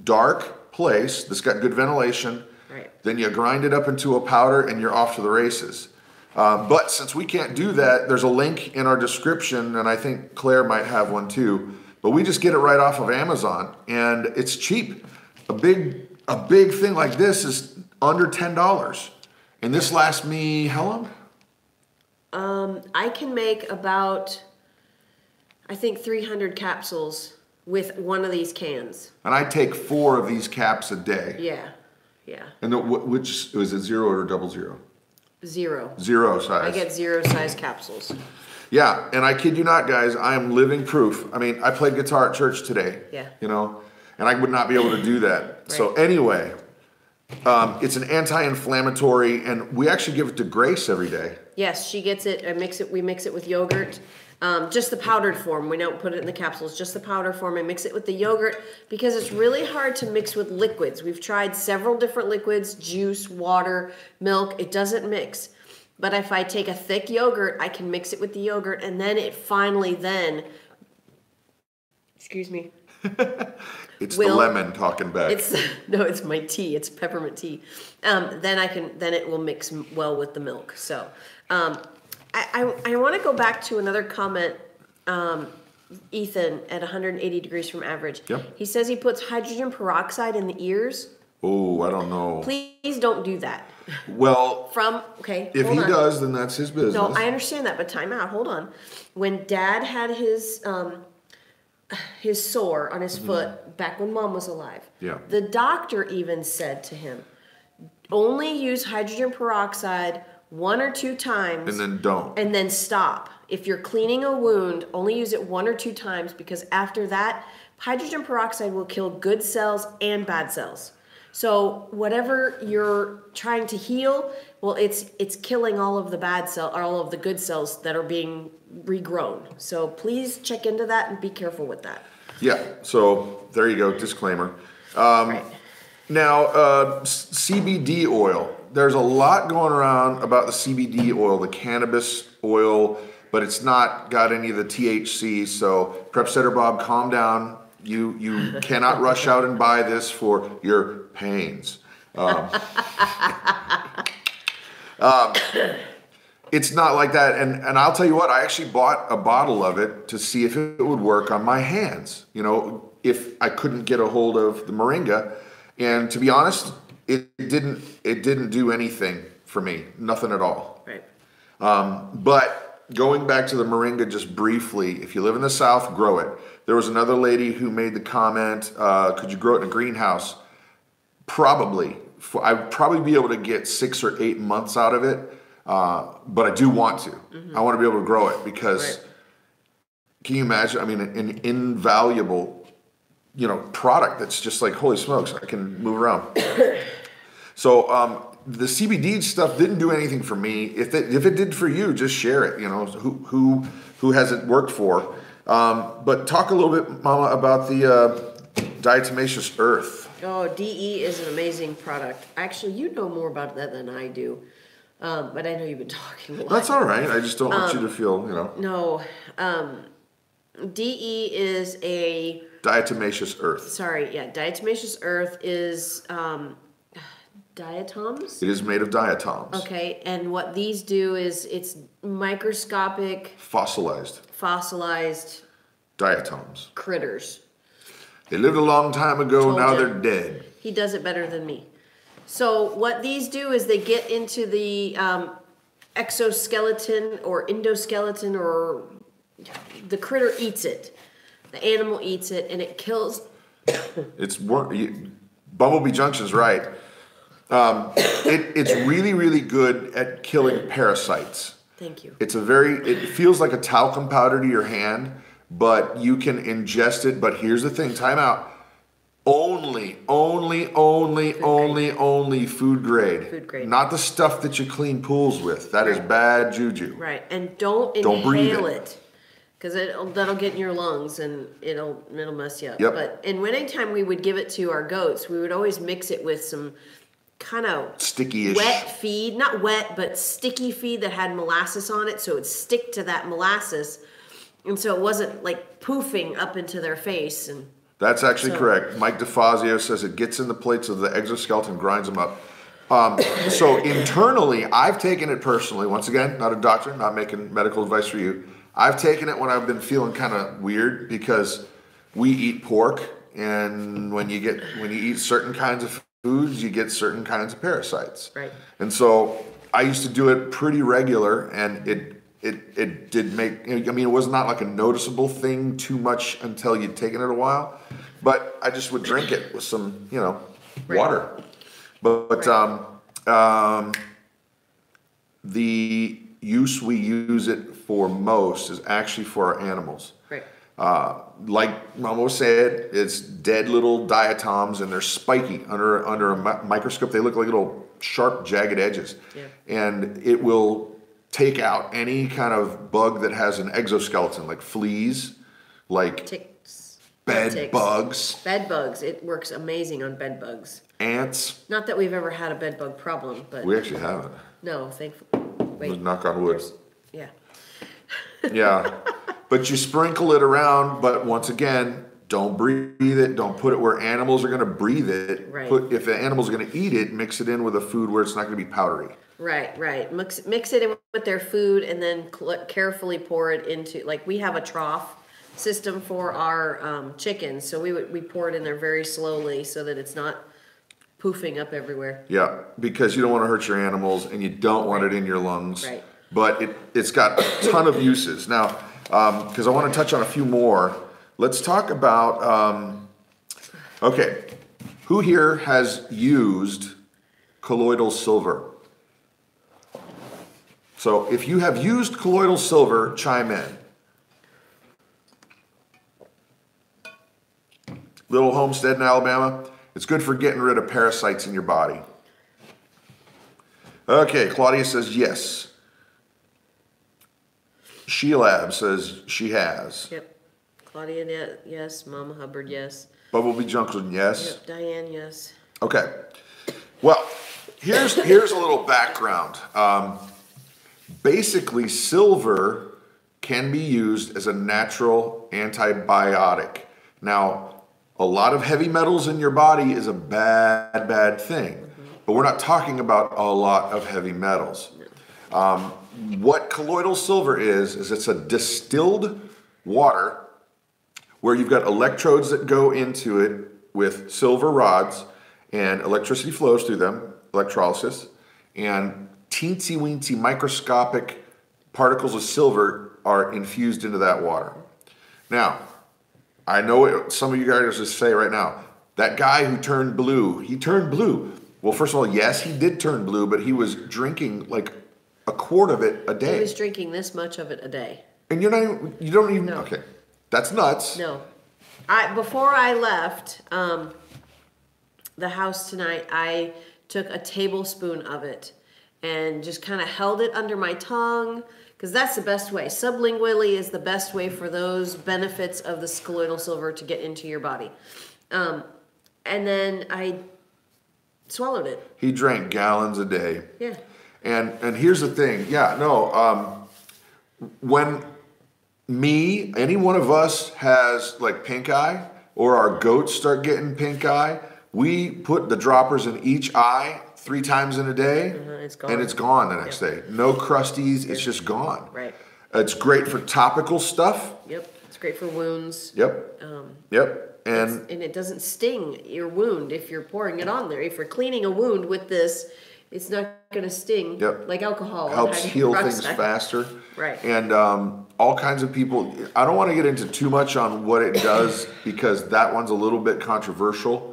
dark place that's got good ventilation. Right. Then you grind it up into a powder and you're off to the races. But since we can't do that, there's a link in our description, and I think Claire might have one too. But we just get it right off of Amazon, and it's cheap. A big thing like this is under $10, and this lasts me how long? I can make about, I think, 300 capsules with one of these cans. And I take 4 of these caps a day. Yeah, yeah. And which was it, 0 or 00? 0. 0 size. I get 0 size capsules. Yeah, and I kid you not, guys, I am living proof. I mean, I played guitar at church today. Yeah. You know, and I would not be able to do that. Right. So anyway, it's an anti-inflammatory, and we actually give it to Grace every day. Yes, she gets it. We mix it with yogurt. Just the powdered form. We don't put it in the capsules. Just the powder form. I mix it with the yogurt because it's really hard to mix with liquids. We've tried several different liquids, juice, water, milk. It doesn't mix. But if I take a thick yogurt, I can mix it with the yogurt, and then it finally excuse me. It's the lemon talking back. It's my tea. It's peppermint tea. Then it will mix well with the milk. So, I want to go back to another comment. Ethan at 180 degrees from average. Yep. He says he puts hydrogen peroxide in the ears. Oh, I don't know. Please don't do that. Well, if he does, then that's his business. No, I understand that, but time out. Hold on. When Dad had his sore on his foot back when Mom was alive, the doctor even said to him, only use hydrogen peroxide 1 or 2 times. And then don't. And then stop. If you're cleaning a wound, only use it 1 or 2 times, because after that, hydrogen peroxide will kill good cells and bad cells. So whatever you're trying to heal, well, it's killing all of the bad cells, or all of the good cells that are being regrown. So please check into that and be careful with that. Yeah, so there you go, disclaimer. Right. Now, CBD oil. There's a lot going around about the CBD oil, the cannabis oil, but it's not got any of the THC. So, Prep Setter Bob, calm down. You cannot rush out and buy this for your pains. It's not like that, and I'll tell you what, I actually bought a bottle of it to see if it would work on my hands, you know, if I couldn't get a hold of the moringa, and to be honest, it didn't do anything for me, nothing at all. Right. But going back to the moringa just briefly, if you live in the South, grow it. There was another lady who made the comment, could you grow it in a greenhouse? Probably. I'd probably be able to get 6 or 8 months out of it. But I do want to. I want to be able to grow it because can you imagine? I mean, an invaluable, product that's just like, holy smokes, I can move around. So the CBD stuff didn't do anything for me. If it did for you, just share it. Who has it worked for? But talk a little bit, Mama, about the Diatomaceous earth. Oh, DE is an amazing product. Actually, you know more about that than I do. But I know you've been talking a lot. That's all right. I just don't want you to feel, No. DE is a... Diatomaceous earth. Sorry, yeah. Diatomaceous earth is diatoms? It is made of diatoms. Okay, and what these do is it's microscopic... Fossilized. Diatoms. Critters. They lived a long time ago, now they're dead. He does it better than me. So what these do is they get into the exoskeleton or endoskeleton, or the critter eats it. The animal eats it and it kills. Bumblebee Junction's right. It's really, really good at killing parasites. Thank you. It's it feels like a talcum powder to your hand, but you can ingest it. But here's the thing, time out. Only food grade. Food grade. Not the stuff that you clean pools with. That is bad juju. Right, and don't breathe inhale it. it. Because that'll get in your lungs and it'll mess you up. Yep. Anytime we would give it to our goats, we would always mix it with some kind of sticky-ish wet feed, not wet, but sticky feed that had molasses on it, so it would stick to that molasses, and so it wasn't like poofing up into their face. And that's actually correct. Mike DeFazio says it gets in the plates of the exoskeleton, grinds them up. So internally, I've taken it personally. Once again, not a doctor, not making medical advice for you. I've taken it when I've been feeling kind of weird because we eat pork, and when you eat certain kinds of foods, you get certain kinds of parasites. Right. And so I used to do it pretty regular, and it did make. I mean, it was not like a noticeable thing too much until you'd taken it a while, but I just would drink it with some, water. But the use we use it for most is actually for our animals. right, Like Mama said, it's dead little diatoms, and they're spiky under a microscope. They look like little sharp, jagged edges, and it will take out any kind of bug that has an exoskeleton, like fleas, like ticks, bed bugs, bed bugs. It works amazing on bed bugs. ants. Not that we've ever had a bed bug problem, but We actually haven't. no, thankfully. Wait, Knock on wood. yeah. Yeah, but you sprinkle it around. But once again, don't breathe it. Don't put it where animals are going to breathe it. Right. If the animal's going to eat it, mix it in with a food where it's not going to be powdery. Right. Mix it in with their food, and then carefully pour it into. Like, we have a trough system for our chickens, so we pour it in there very slowly so that it's not poofing up everywhere. Yeah, because you don't want to hurt your animals, and you don't want it in your lungs. Right. But it's got a ton of uses. Now, because I want to touch on a few more, let's talk about, okay, who here has used colloidal silver? So if you have used colloidal silver, chime in. Little homestead in Alabama. It's good for getting rid of parasites in your body. Okay, Claudia says yes. Sheilab says she has. Yep. Claudia, yes. Mama Hubbard, yes. Bumblebee Junction, yes. Yep. Diane, yes. Okay. Well, here's a little background. Basically, silver can be used as a natural antibiotic. Now, a lot of heavy metals in your body is a bad thing, but we're not talking about a lot of heavy metals. What colloidal silver is it's a distilled water where you've got electrodes that go into it with silver rods, and electricity flows through them, electrolysis, and teensy-weensy microscopic particles of silver are infused into that water. Now, I know what some of you guys just say right now, that guy who turned blue, he turned blue. Well, first of all, yes, he did turn blue, but he was drinking like a quart of it a day. He was drinking this much of it a day. And you don't even, No. okay, that's nuts. No. Before I left the house tonight, I took a tablespoon of it and just kind of held it under my tongue, because that's the best way. Sublingually is the best way for those benefits of the colloidal silver to get into your body. And then I swallowed it. He drank gallons a day. Yeah. And here's the thing, when any one of us has like pink eye, or our goats start getting pink eye, we put the droppers in each eye 3 times in a day, It's gone. and it's gone the next day. No crusties, it's just gone. Right. It's great for topical stuff. Yep. It's great for wounds. Yep. Yep. And it doesn't sting your wound if you're pouring it on there. If you're cleaning a wound with this, it's not going to sting like alcohol. helps heal things faster. Right. And all kinds of people, I don't want to get into too much on what it does because that one's a little bit controversial.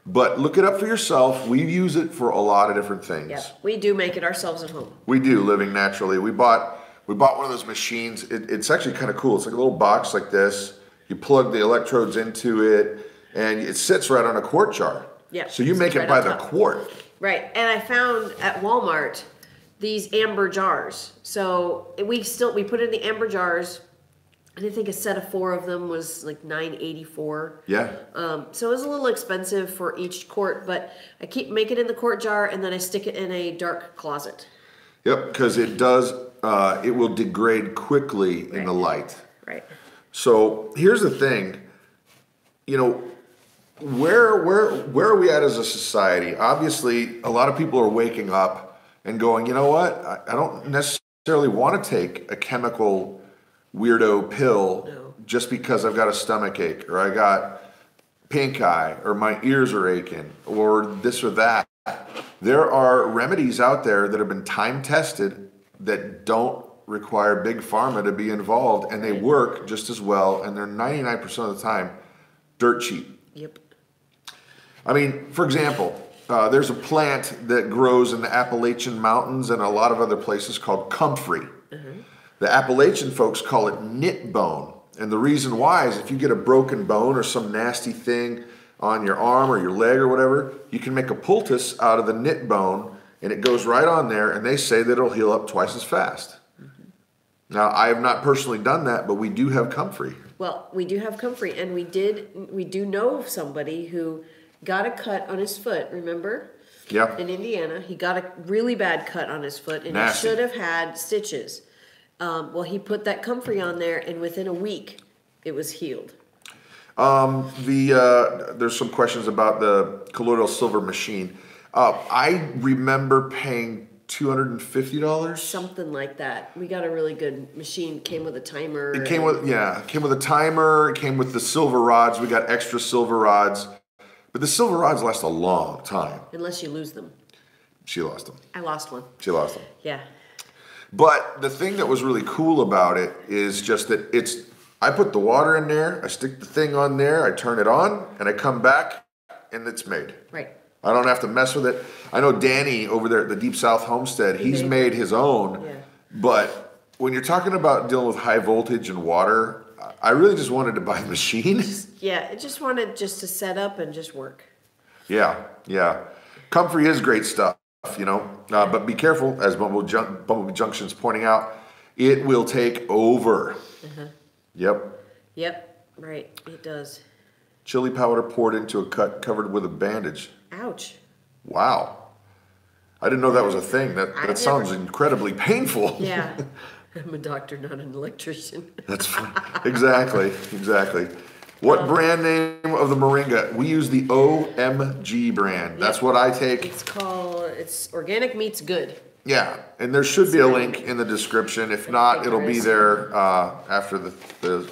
But look it up for yourself. We use it for a lot of different things. Yeah, we do make it ourselves at home. We do, living naturally. We bought We bought one of those machines. It's actually kind of cool. It's like a little box like this. You plug the electrodes into it, and it sits right on a quart jar. Yeah. So you make it by the quart. Right. And I found at Walmart these amber jars. So we put in the amber jars. I think a set of 4 of them was like $9.84. Yeah. So it was a little expensive for each quart, but I make it in the quart jar and then I stick it in a dark closet. Yep, because it does. It will degrade quickly in the light. Right. So here's the thing. You know, where are we at as a society? Obviously, a lot of people are waking up and going, you know what? I don't necessarily want to take a chemical weirdo pill just because I've got a stomach ache or I got pink eye or my ears are aching or this or that. There are remedies out there that have been time tested that don't require big pharma to be involved, and they work just as well, and they're 99% of the time dirt cheap. Yep. I mean, for example, there's a plant that grows in the Appalachian Mountains and a lot of other places called comfrey. The Appalachian folks call it knit bone. And the reason why is if you get a broken bone or some nasty thing on your arm or your leg or whatever, you can make a poultice out of the knit bone and it goes right on there, and they say that it'll heal up twice as fast. Now, I have not personally done that, but we do have comfrey. Well, we do have comfrey, and we do know of somebody who got a cut on his foot, remember? Yeah. In Indiana. He got a really bad cut on his foot, and Nasty. he should have had stitches. Well, he put that comfrey on there, and within a week, it was healed. There's some questions about the colloidal silver machine. I remember paying $250. Something like that. We got a really good machine. Came with a timer. It came with a timer. It came with the silver rods. We got extra silver rods, but the silver rods last a long time. Unless you lose them. She lost them. I lost one. She lost them. Yeah. But the thing that was really cool about it is just that I put the water in there, I stick the thing on there, I turn it on, and I come back, and it's made. Right. I don't have to mess with it. I know Danny over there at the Deep South Homestead, he's made his own. Yeah. But when you're talking about dealing with high voltage and water, I really just wanted to buy a machine. I just wanted to set up and just work. Yeah. Comfrey is great stuff, you know. But be careful, as Bumblebee Junction's pointing out, it will take over. Yep. Right, it does. Chili powder poured into a cut covered with a bandage. Ouch. Wow. I didn't know that was a thing. That sounds incredibly painful. Yeah. I'm a doctor, not an electrician. That's fine. Exactly. What brand name of the Moringa? We use the OMG brand. That's what I take. It's Organic Meats Good. Yeah, and there should be a link in the description. If not, it'll be there after the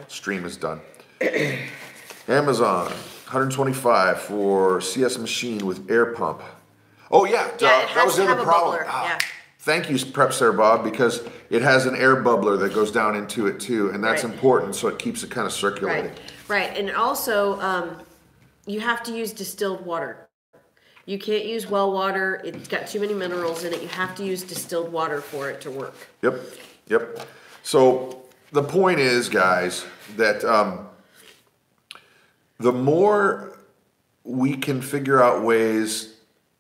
stream is done. Amazon, $125 for CS machine with air pump. Oh yeah, that was the other problem. Thank you, Prep Sarah Bob, because it has an air bubbler that goes down into it too, and that's important, so it keeps it kind of circulating. Right, and also you have to use distilled water. You can't use well water. It's got too many minerals in it. You have to use distilled water for it to work. Yep. So the point is, guys, that the more we can figure out ways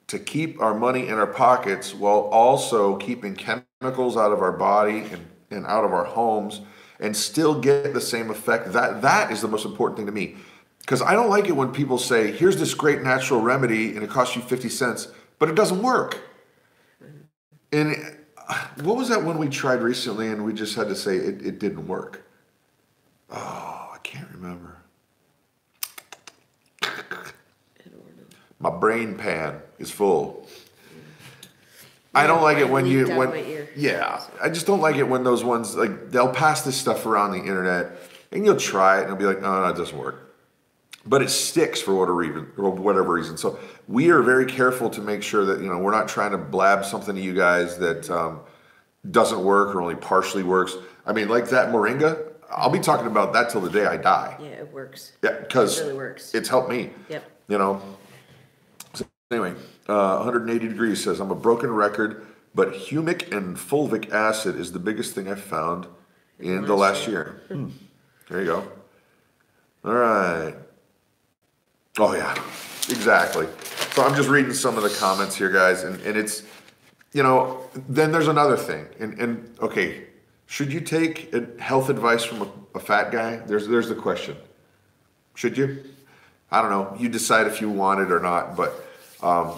to keep our money in our pockets while also keeping chemicals out of our body and out of our homes and still get the same effect, that is the most important thing to me. Because I don't like it when people say, here's this great natural remedy and it costs you 50 cents, but it doesn't work. And what was that one we tried recently and we just had to say it didn't work? Oh, I can't remember. My brain pan is full. I don't like it when I just don't like it when those ones, like, they'll pass this stuff around the internet and you'll try it and it'll be like, no, it doesn't work. But it sticks for whatever reason. So we are very careful to make sure that, we're not trying to blab something to you guys that doesn't work or only partially works. I mean, like that Moringa, I'll be talking about that till the day I die. Yeah, it works. Yeah, because it really works. It's helped me. Yep. So anyway, 180 degrees says, I'm a broken record, but humic and fulvic acid is the biggest thing I've found in the last year. There you go. All right. Oh yeah, exactly. So I'm just reading some of the comments here, guys, and it's, you know, then there's another thing. And okay, should you take health advice from a fat guy? There's the question. Should you? I don't know. You decide if you want it or not, but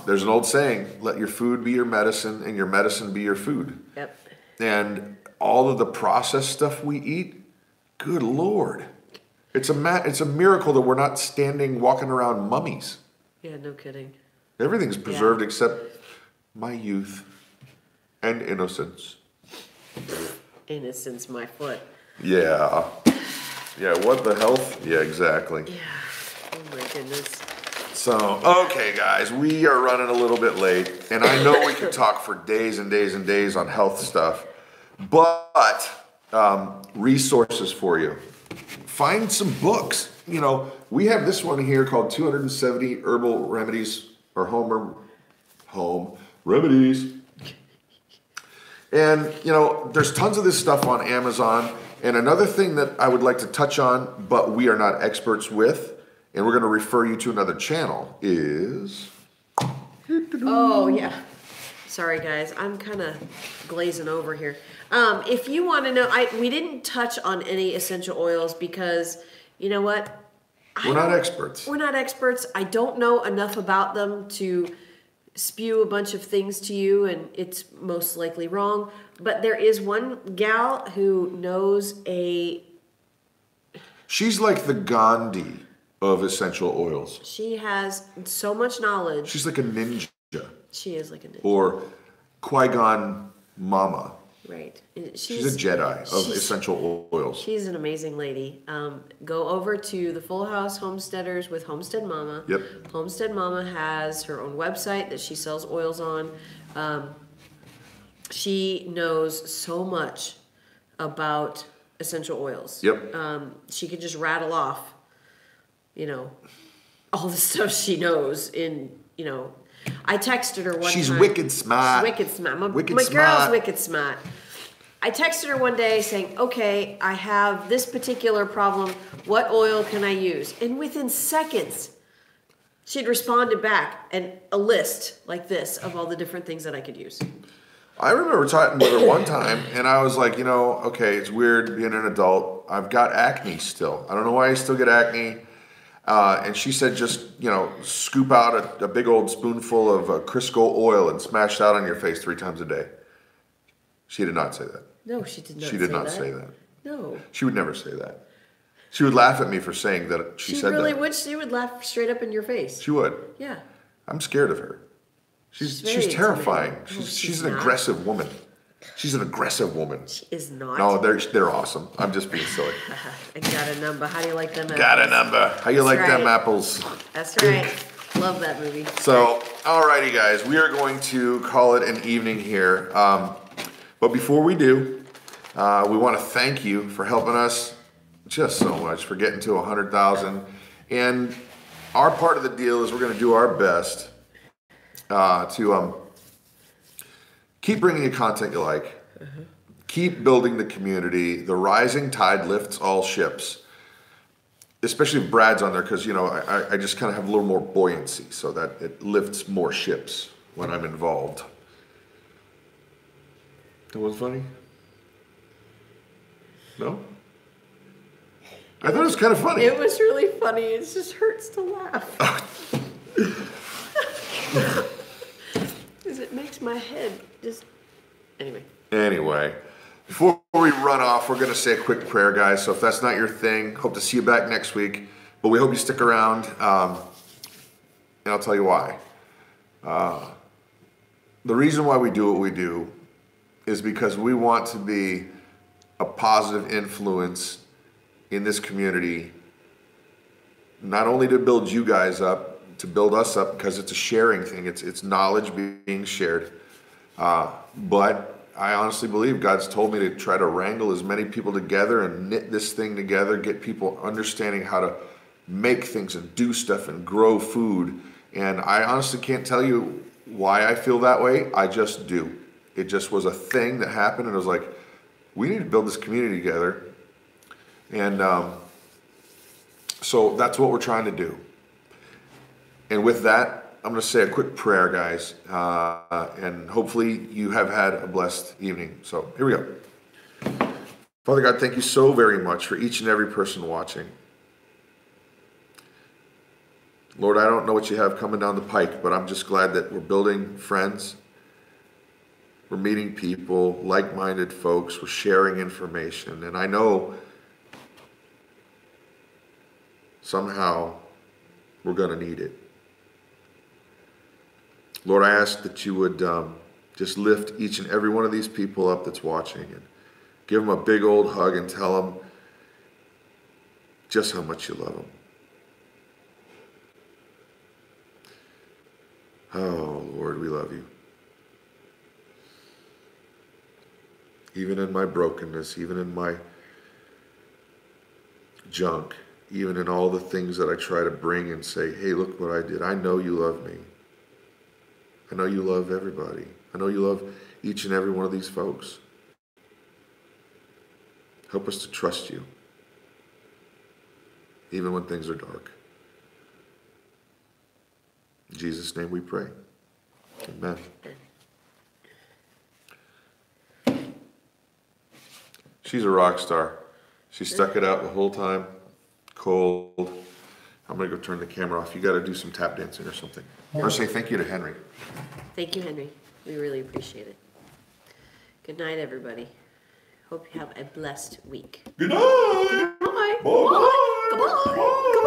there's an old saying, let your food be your medicine and your medicine be your food. Yep. And all of the processed stuff we eat, good Lord. It's a miracle that we're not walking around mummies. Yeah, no kidding. Everything's preserved except my youth and innocence. Innocence, my foot. Yeah. Yeah, what the health? Yeah, exactly. Yeah. Oh my goodness. So, okay guys, we are running a little bit late, and I know we could talk for days and days and days on health stuff, but resources for you. Find some books. You know, we have this one here called 270 Herbal Remedies or Home Remedies. And, you know, there's tons of this stuff on Amazon. And another thing that I would like to touch on, but we are not experts with, and we're going to refer you to another channel, is... Oh, yeah. Sorry, guys. I'm kind of glazing over here. If you want to know, we didn't touch on any essential oils because, you know what? We're not experts. We're not experts. I don't know enough about them to spew a bunch of things to you, and it's most likely wrong. But there is one gal who knows She's like the Gandhi of essential oils. She has so much knowledge. She's like a ninja. She is like a ninja. Or Qui-Gon Mama. Right. She's a Jedi of essential oils. She's an amazing lady. Go over to the Full House Homesteaders with Homestead Mama. Yep. Homestead Mama has her own website that she sells oils on. She knows so much about essential oils. Yep. She could just rattle off, you know, all the stuff she knows in, you know. I texted her one time. She's wicked smart. She's wicked smart. My girl's wicked smart. I texted her one day saying, okay, I have this particular problem. What oil can I use? And within seconds, she'd responded back and a list like this of all the different things that I could use. I remember talking with her one time, and I was like, you know, okay, it's weird being an adult. I've got acne still. I don't know why I still get acne. And she said, just, you know, scoop out a big old spoonful of Crisco oil and smash that on your face 3 times a day. She did not say that. No, she did not. She did not say that. No. She would never say that. She would laugh at me for saying that she said really that. would. She would laugh straight up in your face. She would. Yeah. I'm scared of her. She's terrifying. She's an aggressive woman. She's an aggressive woman. She is not. No, they're awesome. I'm just being silly. I got a number. How do you like them apples? Got a number. How you like them apples? That's right. Love that movie. So, alrighty guys, we are going to call it an evening here. But before we do, we want to thank you for helping us just so much, for getting to 100,000. And our part of the deal is we're going to do our best to keep bringing you content you like. Keep building the community. The rising tide lifts all ships. Especially if Brad's on there, because, you know, I just kind of have a little more buoyancy, so that it lifts more ships when I'm involved. That was funny? No? I thought it was kind of funny. It was really funny. It just hurts to laugh. Because it makes my head just... Anyway, before we run off, we're going to say a quick prayer, guys. So if that's not your thing, hope to see you back next week. But we hope you stick around, and I'll tell you why. The reason why we do what we do is because we want to be a positive influence in this community, not only to build you guys up, to build us up, because it's a sharing thing. It's knowledge being shared. But I honestly believe God's told me to try to wrangle as many people together and knit this thing together, get people understanding how to make things and do stuff and grow food. And I honestly can't tell you why I feel that way. I just do. It just was a thing that happened, and it was like, we need to build this community together. And so that's what we're trying to do. And with that, I'm going to say a quick prayer, guys. And hopefully you have had a blessed evening. So here we go. Father God, thank you so very much for each and every person watching. Lord, I don't know what you have coming down the pike, but I'm just glad that we're building friends. We're meeting people, like-minded folks. We're sharing information. And I know somehow we're going to need it. Lord, I ask that you would just lift each and every one of these people up that's watching and give them a big old hug and tell them just how much you love them. Oh, Lord, we love you. Even in my brokenness, even in my junk, even in all the things that I try to bring and say, hey, look what I did. I know you love me. I know you love everybody. I know you love each and every one of these folks. Help us to trust you, even when things are dark. In Jesus' name we pray. Amen. She's a rock star. She stuck it out the whole time. Cold. I'm going to go turn the camera off. You got to do some tap dancing or something. Or say thank you to Henry. Thank you, Henry. We really appreciate it. Good night, everybody. Hope you have a blessed week. Good night. Bye. Bye. Goodbye. Goodbye.